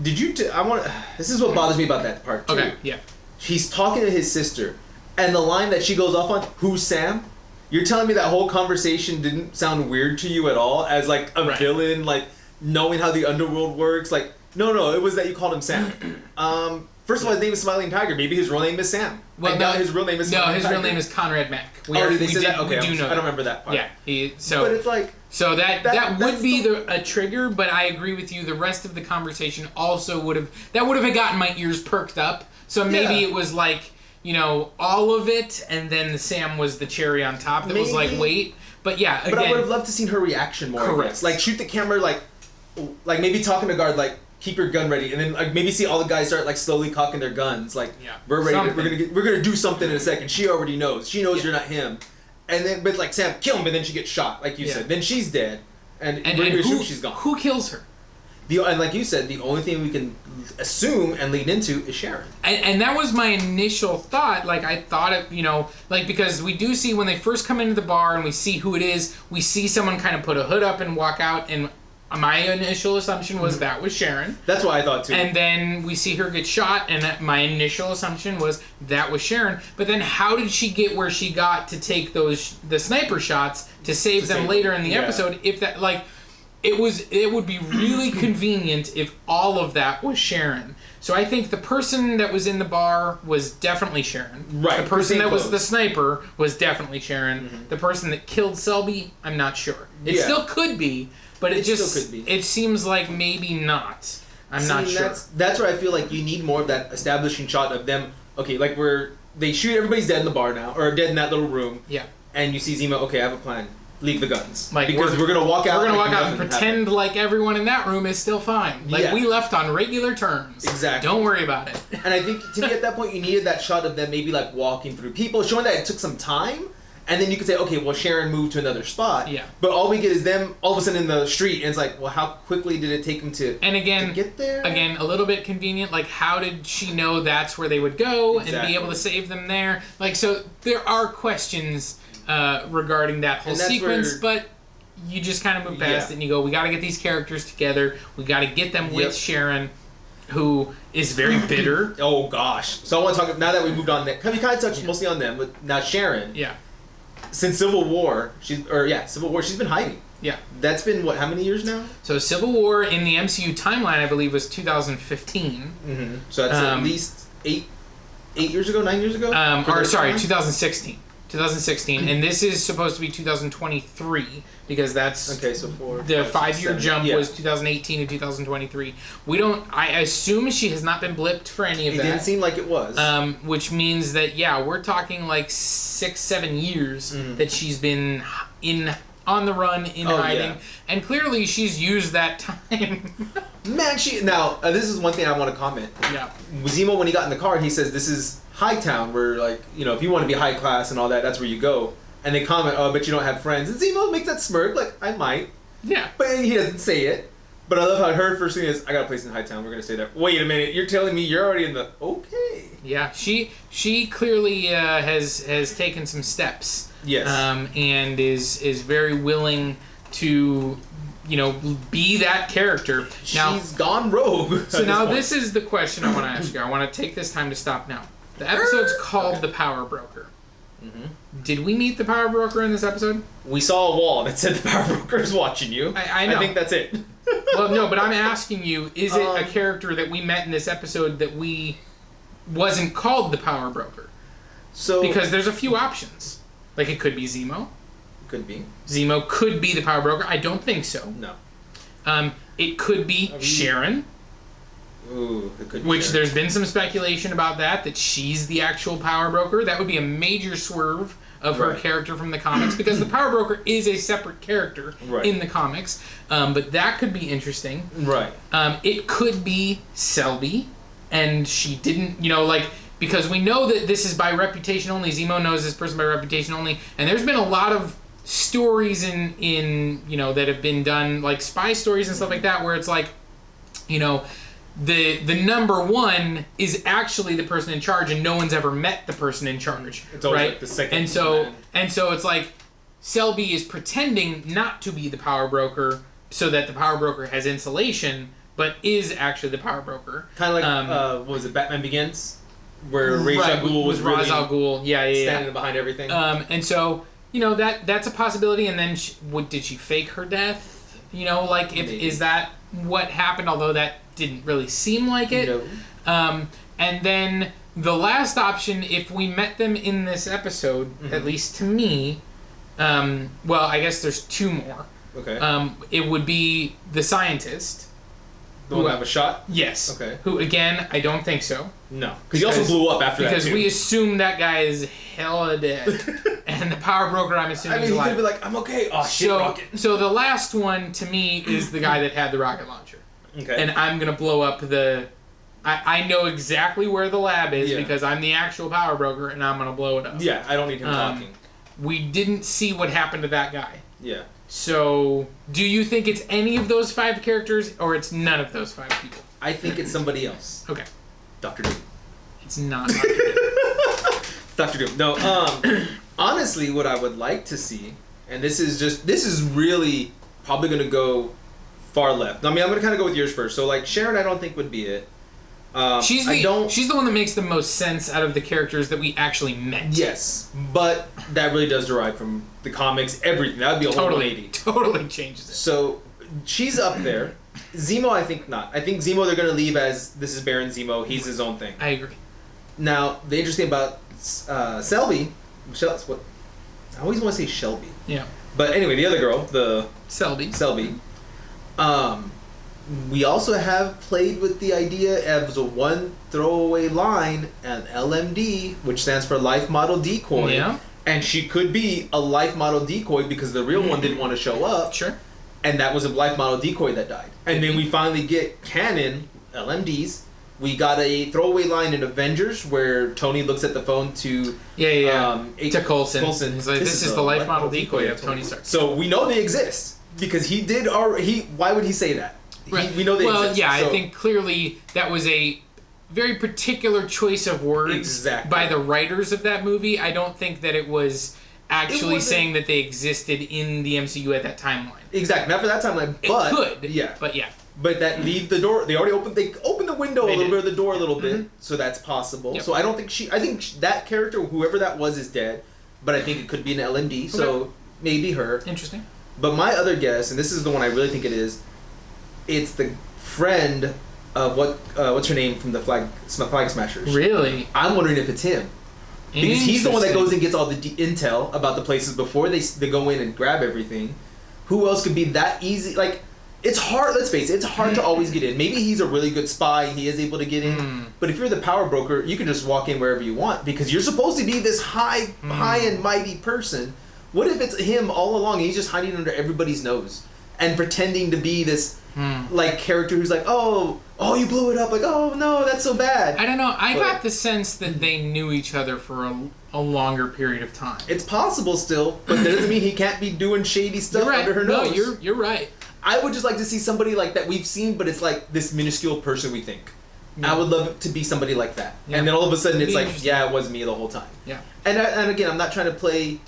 did you? This is what bothers me about that part too. Okay. Yeah. He's talking to his sister, and the line that she goes off on, "Who's Sam?" You're telling me that whole conversation didn't sound weird to you at all, as like a villain, like knowing how the underworld works? Like, no, it was that you called him Sam. First of all, his name is Smiling Tiger. Maybe his real name is Sam. Well, no, his real name is Smiling Tiger. Real name is Conrad Mack. Did they say that? Okay, I don't remember that part. Yeah, but it's like that would be a trigger. But I agree with you. The rest of the conversation also would have gotten my ears perked up. So maybe it was like, you know, all of it, and then the Sam was the cherry on top that was like, wait. But yeah, again. But I would have loved to seen her reaction more. Correct. Like, shoot the camera, like maybe talking to guard, like, keep your gun ready, and then like maybe see all the guys start like slowly cocking their guns, like we're ready. We're gonna do something in a second. She already knows. She knows you're not him. And then, but like Sam, kill him, and then she gets shot, like you said. Then she's dead, and she's gone. Who kills her? And like you said, the only thing we can assume and lead into is Sharon. And that was my initial thought. Like, I thought it, you know, like, because we do see when they first come into the bar and we see who it is, we see someone kind of put a hood up and walk out, and my initial assumption was that was Sharon. That's what I thought too. And then we see her get shot, and my initial assumption was that was Sharon. But then how did she get where she got to take the sniper shots to save them later in the episode? If that, like... It would be really convenient if all of that was Sharon. So I think the person that was in the bar was definitely Sharon. Right. The person that was the sniper was definitely Sharon. Mm-hmm. The person that killed Selby, I'm not sure. It still could be, but it still could be. It seems like maybe not. I'm not sure. That's where I feel like you need more of that establishing shot of them. Okay, like they shoot, everybody's dead in the bar now, or dead in that little room. Yeah. And you see Zemo, okay, I have a plan. Leave the guns. Like, because we're gonna walk out. We're gonna walk out and pretend like everyone in that room is still fine. Like we left on regular terms. Exactly. Don't worry about it. And I think to me at that point you needed that shot of them maybe like walking through people, showing that it took some time, And then you could say, okay, well, Sharon moved to another spot. Yeah. But all we get is them all of a sudden in the street, and it's like, well, how quickly did it take them to get there? Again, a little bit convenient. Like, how did she know that's where they would go and be able to save them there? Like, so there are questions regarding that whole sequence, but you just kind of move past it and you go, we got to get these characters together. We got to get them with Sharon, who is very bitter. Oh, gosh. So I want to talk, now that we moved on, we kind of touched mostly on them, but now Sharon. Yeah. Since Civil War, she's been hiding. Yeah. That's been, how many years now? So Civil War in the MCU timeline, I believe, was 2015. Mm-hmm. So that's at least 9 years ago? 2016. 2016, and this is supposed to be 2023 because that's okay. So the 5-year jump was 2018 to 2023. I assume she has not been blipped for any of that. It didn't seem like it was. Which means that we're talking like 6-7 years that she's been on the run in hiding, and clearly she's used that time. Man, this is one thing I want to comment. Yeah, Zemo, when he got in the car, he says this is Hightown, where if you want to be high class and all that, that's where you go. And they comment, oh, but you don't have friends. And Zemo makes that smirk, like, I might. Yeah. But he doesn't say it. But I love how her first thing is, I got a place in Hightown, we're going to stay there. Wait a minute, you're telling me you're already in the, okay. Yeah, she clearly has taken some steps. Yes. And is very willing to, be that character. Now, she's gone rogue. So now this is the question I want to ask you. I want to take this time to stop now. The episode's called The Power Broker. Mm-hmm. Did we meet the Power Broker in this episode? We saw a wall that said the Power Broker is watching you. I know. I think that's it. Well, no, but I'm asking you, is it a character that we met in this episode that wasn't called the Power Broker? So because there's a few options. Like, it could be Zemo. Could be. Zemo could be the Power Broker. I don't think so. No. It could be Sharon. Ooh, it could be which Sharon. There's been some speculation about that she's the actual Power Broker. That would be a major swerve of her character from the comics, because the Power Broker is a separate character in the comics. But that could be interesting. Right. It could be Selby, and she didn't, because we know that this is by reputation only. Zemo knows this person by reputation only, and there's been a lot of stories in that have been done, like spy stories and stuff like that, where it's like, the number one is actually the person in charge, and no one's ever met the person in charge. It's always like the second. And so it's like Selby is pretending not to be the Power Broker so that the Power Broker has insulation, but is actually the Power Broker. Kind of like what was it, Batman Begins, where Ra's al Ghul was Ra's al Ghul, standing behind everything. And so that's a possibility. And then did she fake her death? Is that what happened? Although that didn't really seem like it. No. And then the last option, if we met them in this episode, at least to me, well, I guess there's two more. Okay. It would be the scientist. The one who have a shot? Yes. Okay. Who, again, I don't think so. No. Because he also blew up after that, because we assume that guy is hella dead. And the Power Broker, I'm assuming, is alive. He could be like, I'm okay. Oh, shit, rocket. So the last one, to me, is the guy that had the rocket launcher. Okay. And I'm going to blow up I know exactly where the lab is because I'm the actual Power Broker, and I'm going to blow it up. Yeah, I don't need him talking. We didn't see what happened to that guy. Yeah. So, do you think it's any of those 5 characters, or it's none of those 5 people? I think it's somebody else. Okay. Dr. Doom. It's not Dr. Doom. Dr. Doom. No, honestly, what I would like to see, and this is really probably going to go far left. I mean, I'm going to kind of go with yours first. So, like, Sharon, I don't think would be it. She's the one that makes the most sense out of the characters that we actually met. Yes, but that really does derive from the comics, everything. That would be a whole 180. Totally changes it. So, she's up there. Zemo, I think not. I think Zemo they're going to leave as, this is Baron Zemo, he's his own thing. I agree. Now, the interesting about Selby, I always want to say Shelby. Yeah. But anyway, the other girl, the... Selby. We also have played with the idea of the one throwaway line, an LMD, which stands for Life Model Decoy. Yeah. And she could be a Life Model Decoy because the real one didn't want to show up. Sure. And that was a Life Model Decoy that died. And then we finally get canon LMDs We got a throwaway line in Avengers where Tony looks at the phone to to Coulson. He's like, "This is the life model decoy of Tony Stark." So we know they exist because he did. Why would he say that? Right. We know they exist. Well, yeah, so. I think clearly that was a very particular choice of words by the writers of that movie. I don't think that it was actually saying that they existed in the MCU at that timeline. Exactly, not for that timeline. But it could. Yeah. But yeah. But that leave the door. They already opened. They opened the window a little bit, of the door a little bit, so that's possible. Yep. So I don't think I think that character, whoever that was, is dead. But I think it could be an LMD. So maybe her. Interesting. But my other guess, and this is the one I really think it is, it's the friend of what's her name from the Flag Smashers. Really? I'm wondering if it's him. Because he's the one that goes and gets all the intel about the places before they go in and grab everything. Who else could be that easy? Like, it's hard, let's face it, it's hard to always get in. Maybe he's a really good spy, he is able to get in. But if you're the power broker, you can just walk in wherever you want because you're supposed to be this high and mighty person. What if it's him all along and he's just hiding under everybody's nose and pretending to be this like character who's like, oh, you blew it up, like, oh no, that's so bad. I don't know. I got the sense that they knew each other for a longer period of time. It's possible still, but that doesn't mean he can't be doing shady stuff under her nose. No, you're right. I would just like to see somebody like that we've seen, but it's like this minuscule person we think. Yeah. I would love it to be somebody like that. Yeah. And then all of a sudden it's like, yeah, it was me the whole time. Yeah. And again, I'm not trying to play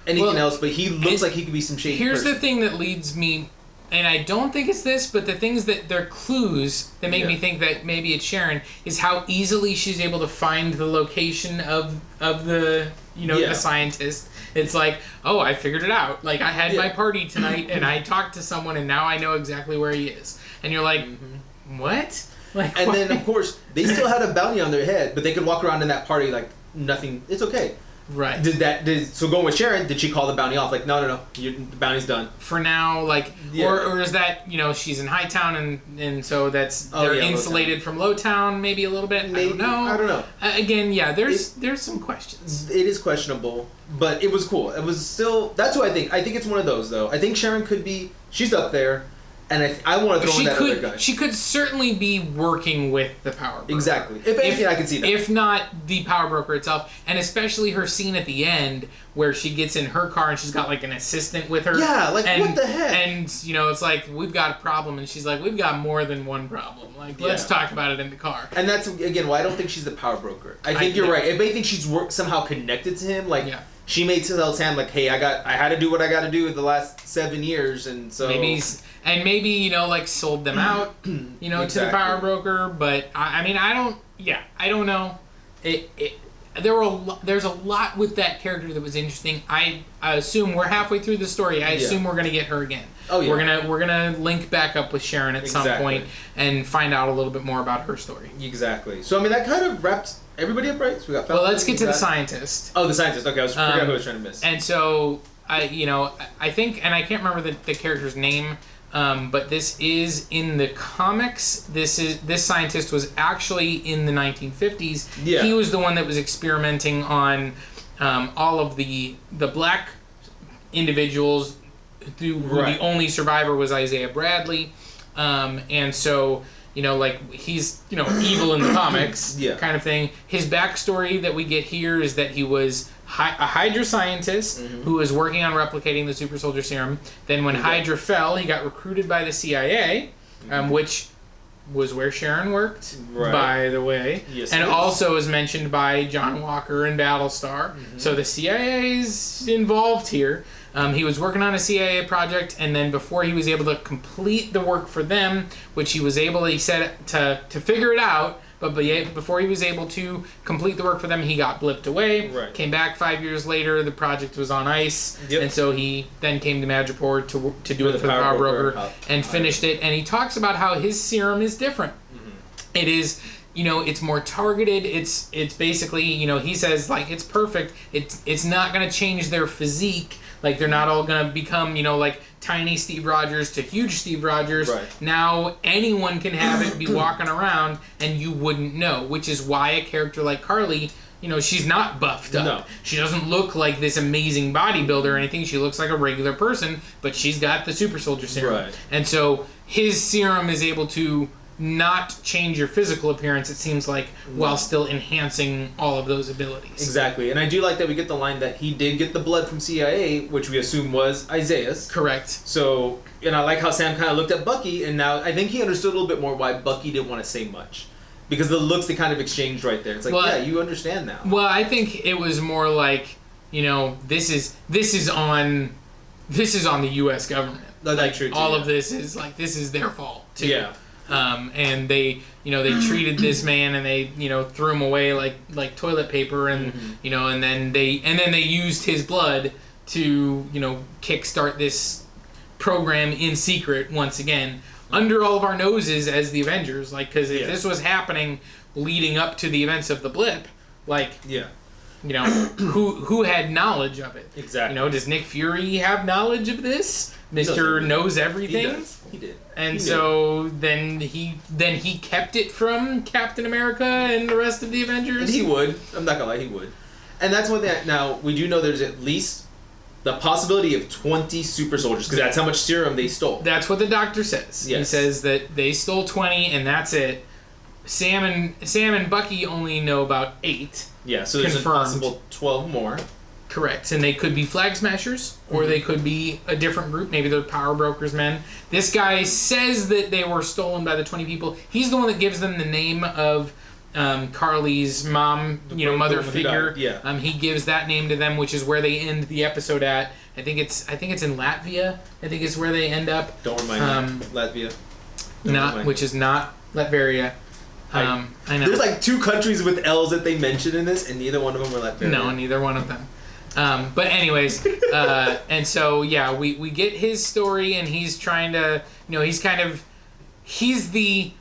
anything else, but he looks like he could be some shady person. The thing that leads me, and I don't think it's this, but the things that they're clues that make me think that maybe it's Sharon is how easily she's able to find the location of the the scientist. It's like, oh, I figured it out. Like, I had my party tonight, and I talked to someone, and now I know exactly where he is. And you're like, what? Like, and then, of course, they still had a bounty on their head, but they could walk around in that party like nothing. It's okay. Right. So going with Sharon, did she call the bounty off? Like, no, the bounty's done. For now, like, or is that, she's in Hightown and so they're insulated from Lowtown maybe a little bit? Maybe, I don't know. Again, there's some questions. It is questionable, but it was cool. It was still, that's what I think. I think it's one of those, though. I think Sharon could be, she's up there. And I want to throw in that other guy. She could certainly be working with the power broker. Exactly. If anything, I can see that. If not the power broker itself. And especially her scene at the end where she gets in her car and she's got like an assistant with her. Yeah, like what the heck? And, it's like, we've got a problem. And she's like, we've got more than one problem. Like, let's talk about it in the car. And that's, again, why I don't think she's the power broker. I think you're right. If anything, she's somehow connected to him. Like, she made tell Sam, like, hey, I had to do what I got to do the last 7 years. And so... Maybe, like, sold them out, to the power broker. But, I don't know. There's a lot with that character that was interesting. I assume we're halfway through the story. I assume we're going to get her again. Oh, yeah. We're gonna link back up with Sharon at some point and find out a little bit more about her story. Exactly. So, that kind of wrapped everybody up, right? So we got Falcon, let's get to the scientist. Oh, the scientist. Okay, I forgot who I was trying to miss. And so, I think, and I can't remember the character's name, but this is in the comics. This scientist was actually in the 1950s. Yeah. He was the one that was experimenting on all of the black individuals. The only survivor was Isaiah Bradley, and so he's evil in the comics, kind of thing. His backstory that we get here is that he was a Hydra scientist who was working on replicating the super soldier serum. Then when Hydra fell, he got recruited by the CIA, which was where Sharon worked, by the way. Yes, and also is mentioned by John Walker in Battlestar. So the CIA's involved here. He was working on a CIA project, and then before he was able to complete the work for them, which he was able, he said, to figure it out, but before he was able to complete the work for them, he got blipped away. Right. Came back 5 years later, the project was on ice, and so he then came to Madripoor to do it for the Power Broker and finished it. And he talks about how his serum is different. It is... it's more targeted. It's basically, he says, like, it's perfect. It's not going to change their physique. Like, they're not all going to become, like, tiny Steve Rogers to huge Steve Rogers. Right. Now, anyone can have it, be walking around, and you wouldn't know. Which is why a character like Carly, she's not buffed up. No. She doesn't look like this amazing bodybuilder or anything. She looks like a regular person, but she's got the super soldier serum. Right. And so his serum is able to not change your physical appearance, it seems like, while still enhancing all of those abilities. Exactly. And I do like that we get the line that he did get the blood from CIA, which we assume was Isaiah's. Correct. So, and I like how Sam kind of looked at Bucky, and now I think he understood a little bit more why Bucky didn't want to say much. Because the looks they kind of exchanged right there. It's like, yeah, you understand now. Well, I think it was more like, this is on the U.S. government. That's true too, all of this is like, this is their fault too. Yeah. And they treated this man and they threw him away like toilet paper, and and then they used his blood to kickstart this program in secret once again under all of our noses as the Avengers. Like, because if this was happening leading up to the events of the blip, who had knowledge of it? Exactly. Does Nick Fury have knowledge of this? Mr. knows everything. He did. And so then he kept it from Captain America and the rest of the Avengers. And he would. I'm not gonna lie, he would. And that's one thing. Now we do know there's at least the possibility of 20 super soldiers, because that's how much serum they stole. That's what the doctor says. Yes. He says that they stole 20 and that's it. Sam and Bucky only know about 8. Yeah, so there's confirmed. a possible 12 more. Correct. And they could be Flag Smashers, or they could be a different group. Maybe they're Power Brokers men. This guy says that they were stolen by the 20 people. He's the one that gives them the name of Carly's mom, mother figure. Yeah. He gives that name to them, which is where they end the episode at. I think it's in Latvia. I think it's where they end up. Don't remind me. Latvia. Which is not Latveria. I know. There's like 2 countries with L's that they mentioned in this, and neither one of them were Latveria. No, neither one of them. But anyways, and so we get his story, and he's trying to, he's the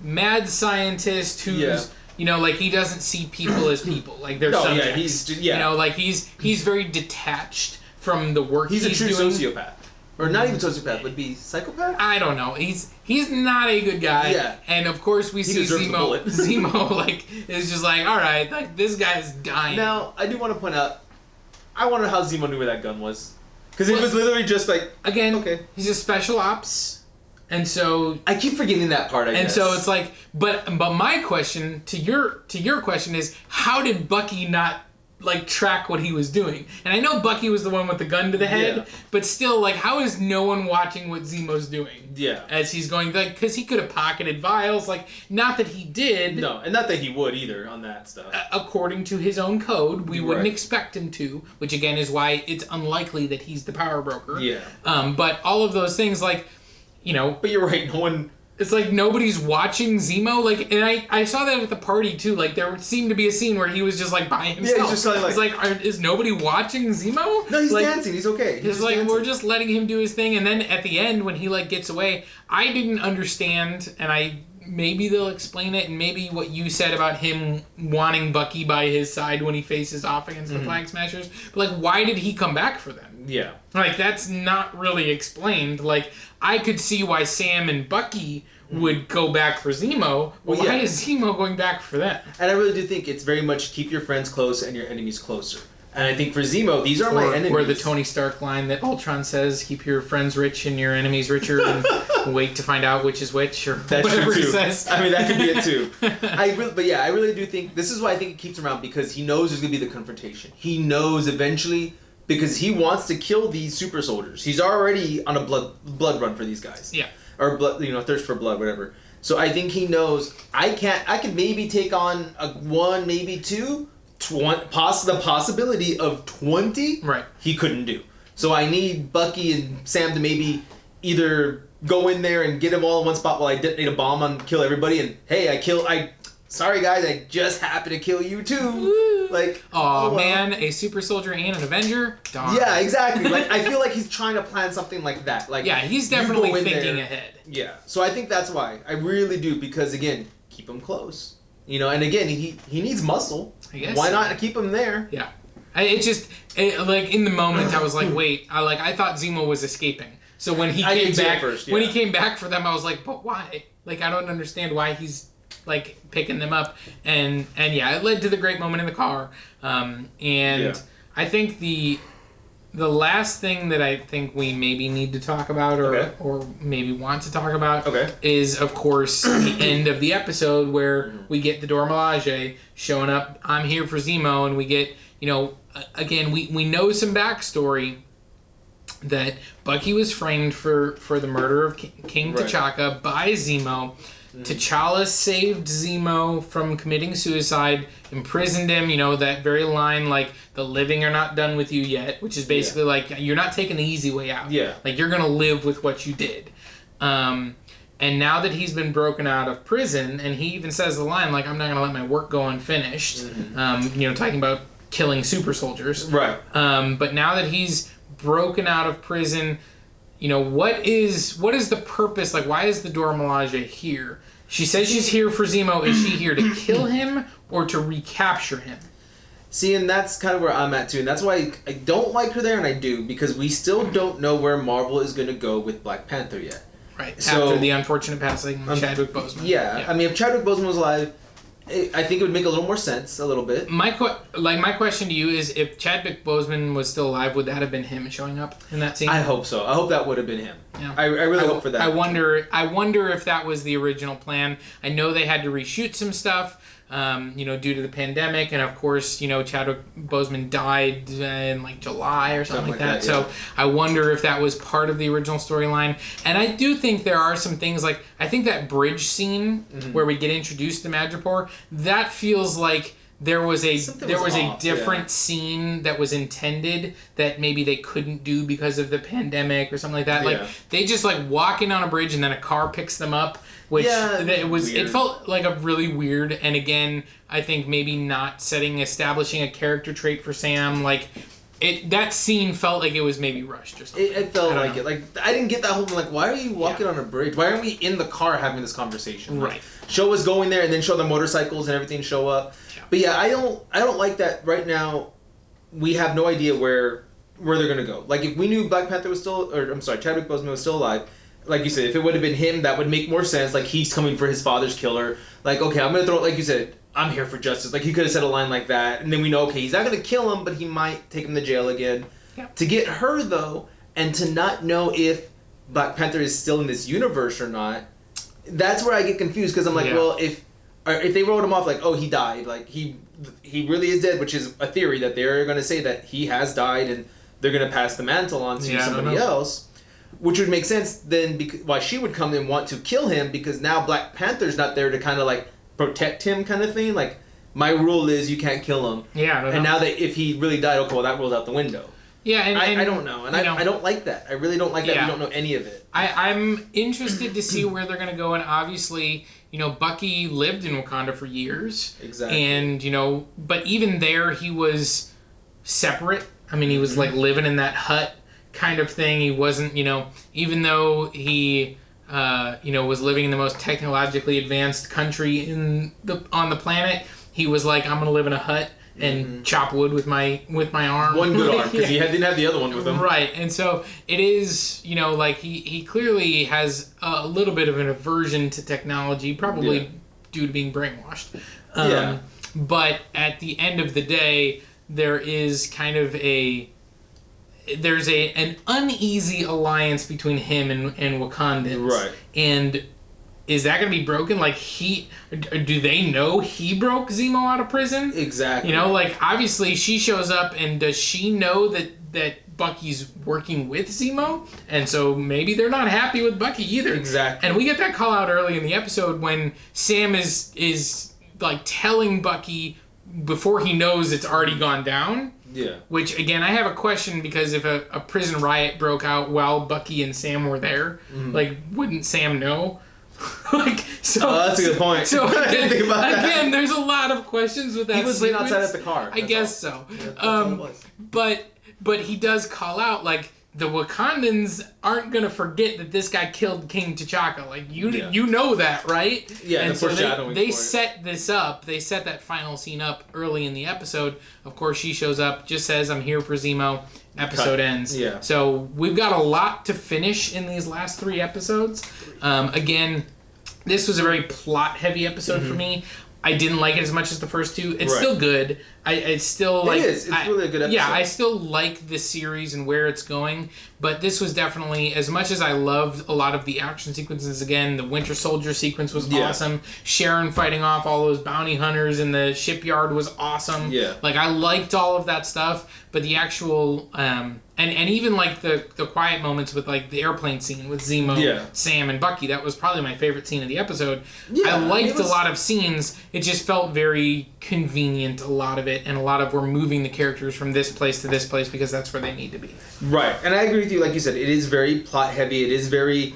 mad scientist who's he doesn't see people as people, like they're subjects. He's very detached from the work he's a true doing. Sociopath. Or not even sociopath, would be psychopath? I don't know. He's not a good guy. Yeah. And of course we see Zemo. Zemo is just like, all right, this guy's dying. Now, I do want to point out, I wonder how Zemo knew where that gun was. Because it was literally just like, again, okay. He's a special ops. And so I keep forgetting that part, I guess. And so it's like, but my question to your question is, how did Bucky not track what he was doing? And I know Bucky was the one with the gun to the head, but still, how is no one watching what Zemo's doing? Yeah. As he's going, because he could have pocketed vials, not that he did. No, and not that he would either on that stuff. According to his own code, we wouldn't expect him to, which again is why it's unlikely that he's the power broker. Yeah. But all of those things, But you're right, no one... It's like nobody's watching Zemo, and I saw that at the party too. There seemed to be a scene where he was just by himself. Yeah, he's just is nobody watching Zemo? No, he's dancing. He's okay. He's we're just letting him do his thing, and then at the end when he gets away, I didn't understand, and maybe they'll explain it, and maybe what you said about him wanting Bucky by his side when he faces off against the Flag Smashers. But why did he come back for them? Yeah. That's not really explained. I could see why Sam and Bucky would go back for Zemo. Why is Zemo going back for them? And I really do think it's very much keep your friends close and your enemies closer. And I think for Zemo, these are my enemies. Or the Tony Stark line that Ultron says, keep your friends rich and your enemies richer, and wait to find out which is which, or that's whatever true too. He says. I mean, that could be it too. I really do think, this is why I think it keeps him around, because he knows there's going to be the confrontation. He knows eventually, because he wants to kill these super soldiers. He's already on a blood run for these guys. Yeah. Or blood, thirst for blood, whatever. So I think he knows, I can maybe take on 1, maybe 2, the possibility of 20. Right. He couldn't do. So I need Bucky and Sam to maybe either go in there and get them all in one spot while I detonate a bomb and kill everybody, and hey, sorry guys, I just happened to kill you too. Woo. Oh man, a super soldier and an Avenger? Darn. Yeah, exactly. I feel like he's trying to plan something like that. He's definitely thinking ahead. Yeah. So I think that's why. I really do, because again, keep him close. And again, he needs muscle. I guess. Why not keep him there? Yeah. In the moment I was like, wait, I thought Zemo was escaping. So when he came back when he came back for them, I was like, but why? I don't understand why he's picking them up, and it led to the great moment in the car, I think the the last thing that I think we maybe need to talk about or maybe want to talk about is, of course, the end of the episode where we get the Dora Milaje showing up, I'm here for Zemo, and we get, again, we know some backstory that Bucky was framed for the murder of King T'Chaka by Zemo. T'Challa saved Zemo from committing suicide, imprisoned him, that very line, like, the living are not done with you yet, which is basically like, you're not taking the easy way out. Yeah. Like, you're going to live with what you did. And now that he's been broken out of prison, and he even says the line, like, I'm not going to let my work go unfinished, talking about killing super soldiers. Right. But now that he's broken out of prison, what is the purpose? Like, why is the Dora Milaje here? She says she's here for Zemo. Is she here to kill him or to recapture him? See, and that's kind of where I'm at too, and that's why I don't like her there, and I do, because we still don't know where Marvel is going to go with Black Panther yet. Right. So, after the unfortunate passing of Chadwick Boseman. Yeah. I mean, if Chadwick Boseman was alive, I think it would make a little more sense, a little bit. My question to you is, if Chadwick Boseman was still alive, would that have been him showing up in that scene? I hope so. I hope that would have been him. Yeah. I really hope for that. I wonder if that was the original plan. I know they had to reshoot some stuff, due to the pandemic, and of course, Chadwick Boseman died in like July or something like that. So I wonder if that was part of the original storyline. And I do think there are some things, like, I think that bridge scene where we get introduced to Madripoor, that feels like there was a different scene that was intended that maybe they couldn't do because of the pandemic or something like that. Like, they just like walk in on a bridge and then a car picks them up, which it felt like a really weird, and again, I think maybe not establishing a character trait for Sam. Like, that scene felt like it was maybe rushed or something. It felt like it. Like, I didn't get that whole thing. Like, why are you walking on a bridge? Why aren't we in the car having this conversation? Right. Like, show us going there and then show the motorcycles and everything show up. Yeah. But yeah, I don't like that right now. We have no idea where they're gonna go. Like, if we knew Black Panther was Chadwick Boseman was still alive, like you said, if it would have been him, that would make more sense. Like, he's coming for his father's killer. Like, okay, I'm gonna throw it, like you said, I'm here for justice. Like, he could have said a line like that, and then we know, okay, he's not gonna kill him, but he might take him to jail again. Yep. To get her though, and to not know if Black Panther is still in this universe or not, that's where I get confused, because I'm like, well, if they wrote him off like, oh, he died, like he really is dead, which is a theory that they're gonna say that he has died, and they're gonna pass the mantle on to somebody else. Which would make sense then, why she would come and want to kill him, because now Black Panther's not there to kind of like protect him, kind of thing. Like, my rule is you can't kill him. Yeah. And now that if he really died, okay, well, that rules out the window. Yeah, and I don't know, and I don't like that. I really don't like that. We don't know any of it. I'm interested to see where they're gonna go, and obviously, Bucky lived in Wakanda for years. Exactly. And but even there, he was separate. I mean, he was like living in that hut kind of thing. He wasn't, even though he, was living in the most technologically advanced country on the planet, he was like, I'm gonna live in a hut and chop wood with my arm. One good arm, because he didn't have the other one with him. Right, and so it is, like he clearly has a little bit of an aversion to technology, probably due to being brainwashed. But at the end of the day, there is kind of there's an uneasy alliance between him and Wakandans. Right. And is that going to be broken? Like, do they know he broke Zemo out of prison? Exactly. Like, obviously she shows up, and does she know that Bucky's working with Zemo? And so maybe they're not happy with Bucky either. Exactly. And we get that call out early in the episode when Sam is like telling Bucky before he knows it's already gone down. Yeah. Which, again, I have a question, because if a prison riot broke out while Bucky and Sam were there, like, wouldn't Sam know? That's a good point. So I didn't think about that. Again, there's a lot of questions with that. He was waiting outside at the car. I guess so. Yeah, but he does call out, like, the Wakandans aren't gonna forget that this guy killed King T'Chaka. Like, you know that, right? Yeah, and so they set this up. They set that final scene up early in the episode. Of course, she shows up, just says, I'm here for Zemo. Episode ends. Yeah. So we've got a lot to finish in these last 3 episodes. Again, this was a very plot-heavy episode for me. I didn't like it as much as the first two. It's still good. It's still like... It is. It's really a good episode. Yeah, I still like the series and where it's going, but this was definitely, as much as I loved a lot of the action sequences, again, the Winter Soldier sequence was awesome. Sharon fighting off all those bounty hunters in the shipyard was awesome. Yeah. Like, I liked all of that stuff, but the actual... And even, like, the quiet moments with, like, the airplane scene with Zemo, Sam, and Bucky, that was probably my favorite scene of the episode. Yeah, I liked a lot of scenes. It just felt very convenient, a lot of it, and a lot of we're moving the characters from this place to this place because that's where they need to be. Right, and I agree with you. Like you said, it is very plot-heavy. It is very...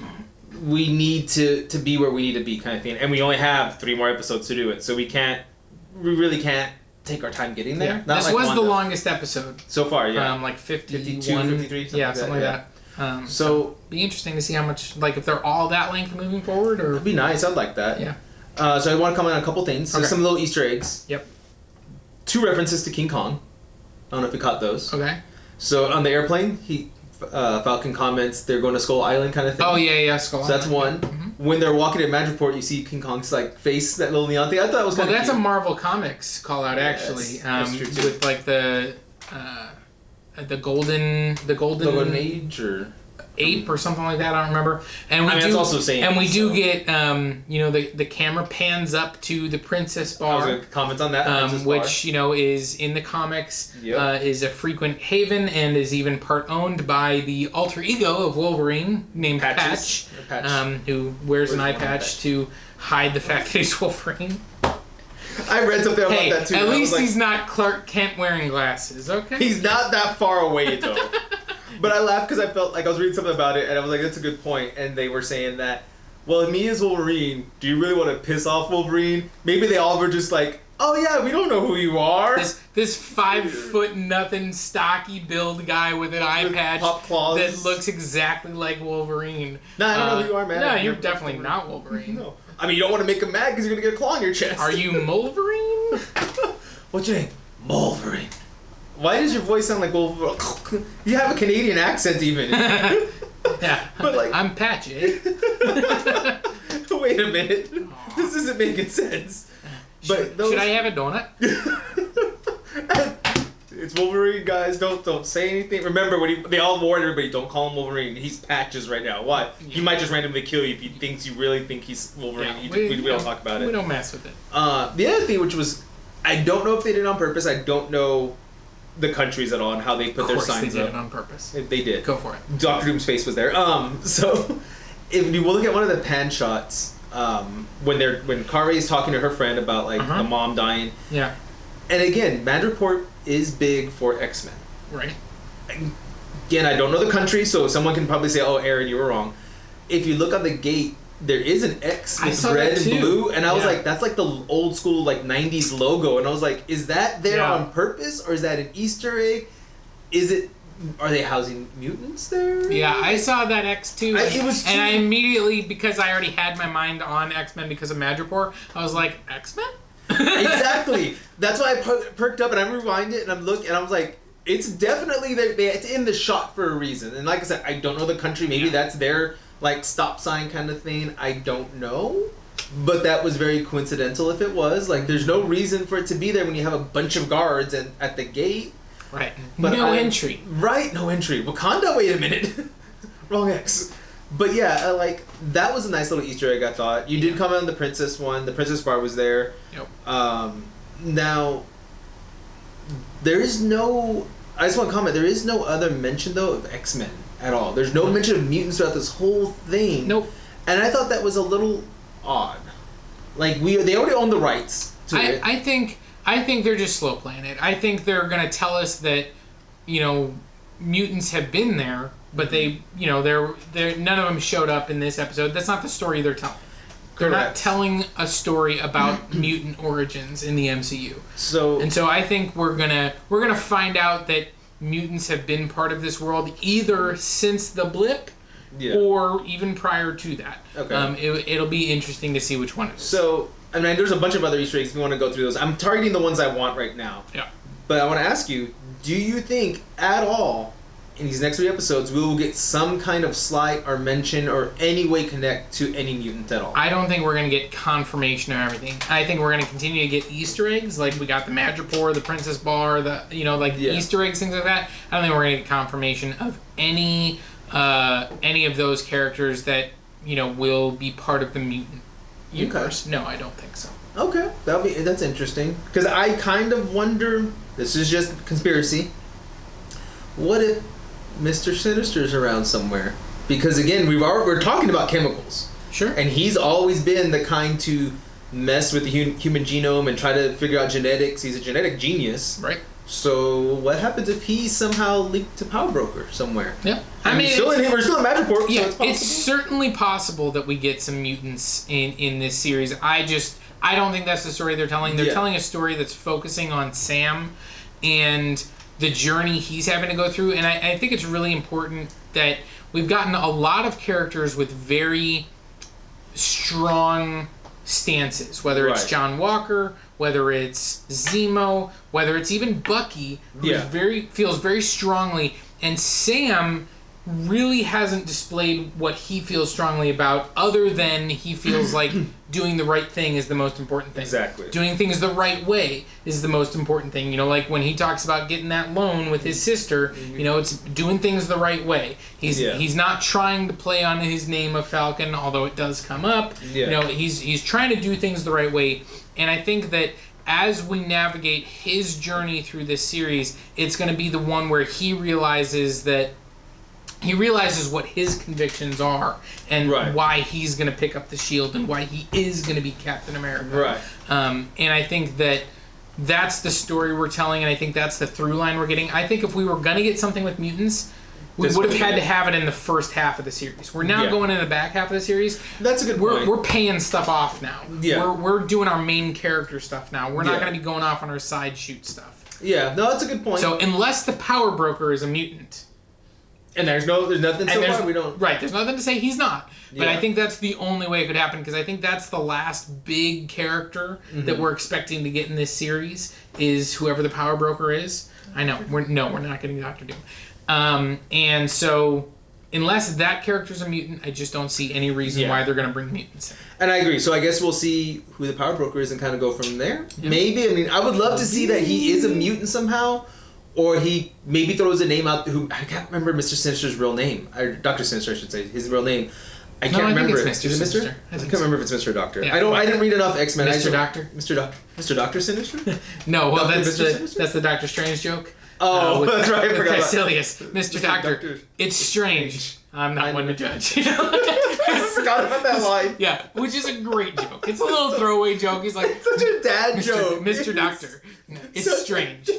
We need to be where we need to be kind of thing. And we only have 3 more episodes to do it, so we really can't take our time getting there. Yeah. This was the longest episode so far. Yeah, like 52, 53, something like that. So be interesting to see how much, like, if they're all that length moving forward, or it'd be nice. I'd like that. Yeah. So I want to comment on a couple things. So some little Easter eggs. Yep. 2 references to King Kong. I don't know if you caught those. Okay. So on the airplane, Falcon comments they're going to Skull Island kind of thing. Oh yeah, Skull Island. So that's one. Mm-hmm. When they're walking at Madripoor, you see King Kong's like face, that little neon thing. I thought that was kind of that's cute. a Marvel Comics call out actually. That's true too. With like the golden age or ape or something like that. I don't remember. And we that's also saying. And we do get the camera pans up to the Princess Bar. I was going to comment on that. Which is in the comics is a frequent haven and is even part owned by the alter ego of Wolverine named Patch. Who wears an eye patch to hide the fact that he's Wolverine. I read something about that too. At least he's not Clark Kent wearing glasses, okay? He's not that far away though. But I laughed because I felt like I was reading something about it and I was like, that's a good point. And they were saying that, well, me as Wolverine, do you really want to piss off Wolverine? Maybe they all were just like, oh yeah, we don't know who you are. This 5 foot nothing stocky build guy with an eye patch that looks exactly like Wolverine. No, I don't know who you are, man. No, you're definitely not Wolverine. No. I mean, you don't want to make him mad because you're going to get a claw in your chest. Are you Mulverine? What's your name? Mulverine. Why does your voice sound like Wolverine? You have a Canadian accent even. Yeah. But like, I'm Patch, eh? Wait a minute. Aww. This isn't making sense. But should I have a donut? It's Wolverine, guys. Don't say anything. Remember when they all warned everybody, don't call him Wolverine. He's Patches right now. Why? Yeah. He might just randomly kill you if he thinks you really think he's Wolverine. Yeah, we don't talk about it. We don't mess with it. The other thing, which was, I don't know if they did it on purpose. I don't know the countries at all and how they put their signs up. Of course they did it on purpose. They did. Go for it. Doctor Doom's face was there. So if you will look at one of the pan shots, when Kari is talking to her friend about like the mom dying. Yeah. And again, Madripoor is big for X-Men. Right. Again, I don't know the country, so someone can probably say, "Oh, Aaron, you were wrong." If you look on the gate, there is an X. It's red and blue, and I was like, "That's like the old school like '90s logo." And I was like, "Is that there on purpose, or is that an Easter egg? Is it? Are they housing mutants there?" Yeah, I saw that X too. And I immediately, because I already had my mind on X-Men because of Madripoor, I was like, X-Men? Exactly. That's why I perked up and I rewind it and I'm looking and I was like, it's definitely it's in the shot for a reason. And like I said, I don't know the country. Maybe that's their like stop sign kind of thing. I don't know. But that was very coincidental if it was. Like there's no reason for it to be there when you have a bunch of guards at the gate. Right. But no entry. Right, no entry. Wakanda, wait a minute. Wrong X. But yeah, like that was a nice little Easter egg. I thought you did comment on the princess one. The princess bar was there. Yep. Now there is no. I just want to comment. There is no other mention though of X-Men at all. There's no mention of mutants throughout this whole thing. Nope. And I thought that was a little odd. Like they already own the rights to it. I think they're just slow playing it. I think they're gonna tell us that, mutants have been there. But they, they're none of them showed up in this episode. That's not the story they're telling. They're not telling a story about mutant origins in the MCU. So I think we're gonna find out that mutants have been part of this world either since the blip, or even prior to that. Okay. It'll be interesting to see which one it is. So I mean, there's a bunch of other Easter eggs if you want to go through those. I'm targeting the ones I want right now. Yeah. But I want to ask you, do you think at all in these next 3 episodes, we will get some kind of slight or mention or any way connect to any mutant at all. I don't think we're going to get confirmation of everything. I think we're going to continue to get Easter eggs, like we got the Madripoor, the Princess Bar, Easter eggs, things like that. I don't think we're going to get confirmation of any of those characters that, will be part of the mutant universe. Okay. No, I don't think so. Okay, that's interesting. Because I kind of wonder, this is just conspiracy, what if Mr. Sinister's around somewhere? Because again, we're talking about chemicals. Sure. And he's always been the kind to mess with the human genome and try to figure out genetics. He's a genetic genius. Right. So what happens if he's somehow linked to Power Broker somewhere? Yeah. We're still in Madripoor. Yeah, so it's possible. It's certainly possible that we get some mutants in this series. I don't think that's the story they're telling. They're telling a story that's focusing on Sam and the journey he's having to go through. And I think it's really important that we've gotten a lot of characters with very strong stances, whether it's John Walker, whether it's Zemo, whether it's even Bucky, who feels very strongly, and Sam really hasn't displayed what he feels strongly about, other than he feels like doing the right thing is the most important thing. Exactly. Doing things the right way is the most important thing. Like when he talks about getting that loan with his sister, it's doing things the right way. He's not trying to play on his name of Falcon, although it does come up. Yeah. He's trying to do things the right way. And I think that as we navigate his journey through this series, it's going to be the one where he realizes what his convictions are and why he's going to pick up the shield and why he is going to be Captain America. Right. And I think that's the story we're telling, and I think that's the through line we're getting. I think if we were going to get something with mutants, we would have had to have it in the first half of the series. We're now going in the back half of the series. That's a good point. We're paying stuff off now. Yeah. We're doing our main character stuff now. We're not going to be going off on our side shoot stuff. Yeah, no, that's a good point. So unless the Power Broker is a mutant... And there's nothing so far we don't... Right, there's nothing to say he's not. But I think that's the only way it could happen, because I think that's the last big character that we're expecting to get in this series, is whoever the Power Broker is. I know, we're not getting Doctor Doom. And so, unless that character's a mutant, I just don't see any reason why they're going to bring mutants in. And I agree. So I guess we'll see who the Power Broker is and kind of go from there. Yeah. Maybe. I would love to see that he is a mutant somehow. Or he maybe throws a name out who... I can't remember Mr. Sinister's real name. Or Dr. Sinister, I should say. His real name. I can't remember it. Is it Mr.? I can't remember if it's Mr. or Doctor. Yeah. I didn't read enough X-Men. Mr. Doctor? Mr. Doctor Sinister? No, well, that's the Doctor Strange joke. Oh, that's right. I forgot about Caecilius. Mr. Doctor. It's strange. I'm not one to judge. I forgot about that line. Yeah, which is a great joke. It's a little throwaway joke. He's like... It's such a dad joke. Mr. Doctor. It's strange.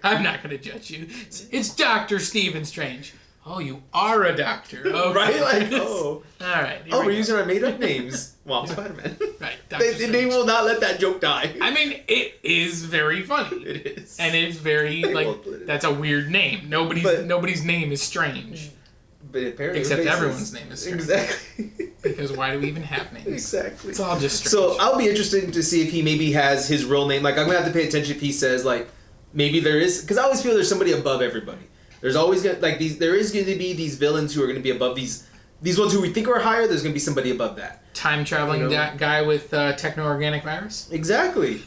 I'm not going to judge you. It's Dr. Stephen Strange. Oh, you are a doctor. Oh, right? All right. We're using our made-up names. Well, I'm Spider-Man. Right. They will not let that joke die. It is very funny. It is. And it's very, that's a weird name. Nobody's name is Strange. But apparently except everyone's name is Strange. Exactly. Because why do we even have names? Exactly. It's all just Strange. So I'll be interested to see if he maybe has his real name. I'm going to have to pay attention if he says, maybe there is... Because I always feel there's somebody above everybody. There's always going to... there is going to be these villains who are going to be above these ones who we think are higher. There's going to be somebody above that. Time-traveling guy with techno-organic virus? Exactly.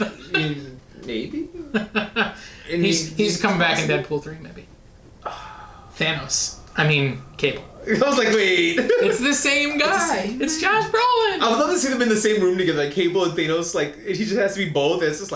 Maybe. And he's coming back in Deadpool 3, maybe. Thanos. Cable. I was like, wait. It's the same guy. It's Josh Brolin. I would love to see them in the same room together, Cable and Thanos. He just has to be both. It's just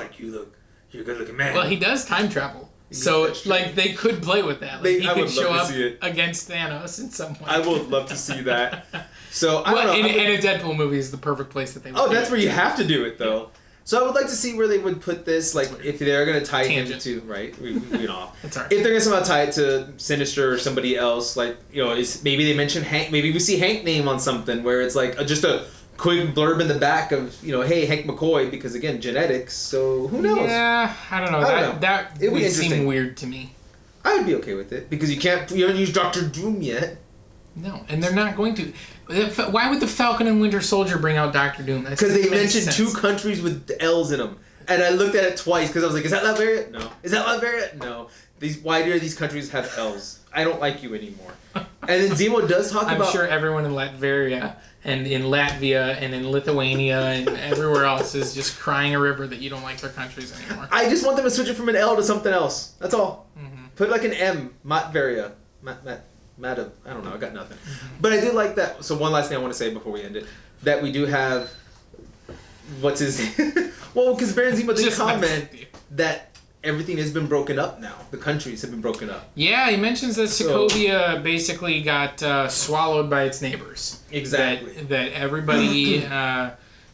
you're a good-looking man. Well, he does time travel. So, they could play with that. He could show up against Thanos in some way. I would love to see that. So, I don't know. And a Deadpool movie is the perfect place that they would do that's where you have to do it, though. So I would like to see where they would put this, if they're going to tie it into, right? That's all right. If they're going to somehow tie it to Sinister or somebody else, maybe they mention Hank, maybe we see Hank name on something where it's just a quick blurb in the back of, hey, Hank McCoy, because again, genetics, so who knows? Yeah, I don't know. That would seem weird to me. I would be okay with it, because you haven't used Dr. Doom yet. No, and they're not going to. Why would the Falcon and Winter Soldier bring out Doctor Doom? Because they mentioned 2 countries with L's in them. And I looked at it twice because I was like, is that Latveria? No. Is that Latveria? No. why do these countries have L's? I don't like you anymore. And then Zemo does talk about... I'm sure everyone in Latveria and in Latvia and in Lithuania and everywhere else is just crying a river that you don't like their countries anymore. I just want them to switch it from an L to something else. That's all. Mm-hmm. Put like an M. Matveria. I don't know. I got nothing. But I did like that. So one last thing I want to say before we end it. That we do have... What's his... well, because Baron Zemo did comment that everything has been broken up now. The countries have been broken up. Yeah, he mentions that Sokovia basically got swallowed by its neighbors. Exactly. That everybody, in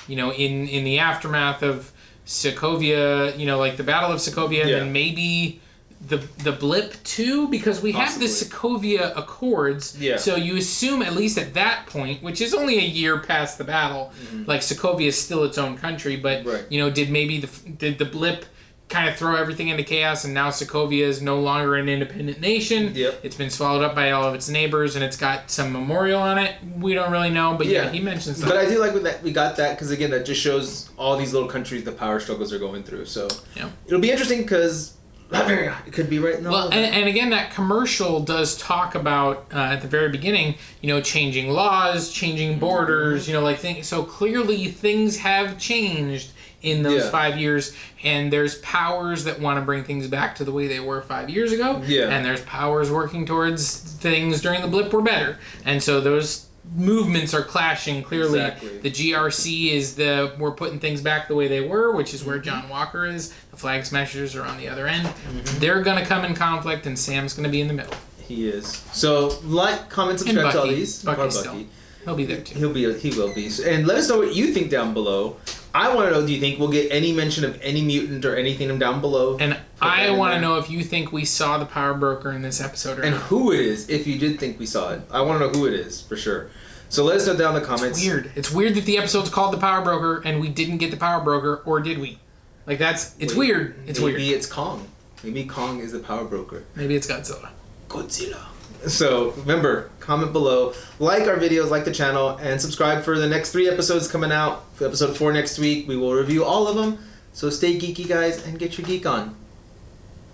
the aftermath of Sokovia, like the Battle of Sokovia, and then maybe the blip too, because we have the Sokovia Accords. Yeah. So you assume at least at that point, which is only a year past the battle, like Sokovia is still its own country, but did the blip kind of throw everything into chaos, and now Sokovia is no longer an independent nation. Yep. It's been swallowed up by all of its neighbors, and it's got some memorial on it. We don't really know, but yeah he mentions that. But I do like that we got that, because again, that just shows all these little countries the power struggles are going through. So it'll be interesting, because it could be right in the well, and again, that commercial does talk about at the very beginning, changing laws, changing borders, so clearly things have changed in those 5 years, and there's powers that want to bring things back to the way they were 5 years ago, and there's powers working towards things during the blip were better, and so those movements are clashing clearly. Exactly. The GRC is we're putting things back the way they were, which is where John Walker is. The Flag Smashers are on the other end. They're gonna come in conflict, and Sam's gonna be in the middle. He is. So like, comment, subscribe to all these. Bucky still. He'll be there too. He will be. And let us know what you think down below. I want to know, do you think we'll get any mention of any mutant or anything down below? And I want to know if you think we saw the Power Broker in this episode or not. And who it is, if you did think we saw it. I want to know who it is, for sure. So let us know down in the comments. It's weird that the episode's called The Power Broker and we didn't get the Power Broker, or did we? It's weird. Maybe it's Kong. Maybe Kong is the Power Broker. Maybe it's Godzilla. So remember, comment below, like our videos, like the channel, and subscribe for the next 3 episodes coming out. For episode 4 next week, we will review all of them. So stay geeky, guys, and get your geek on.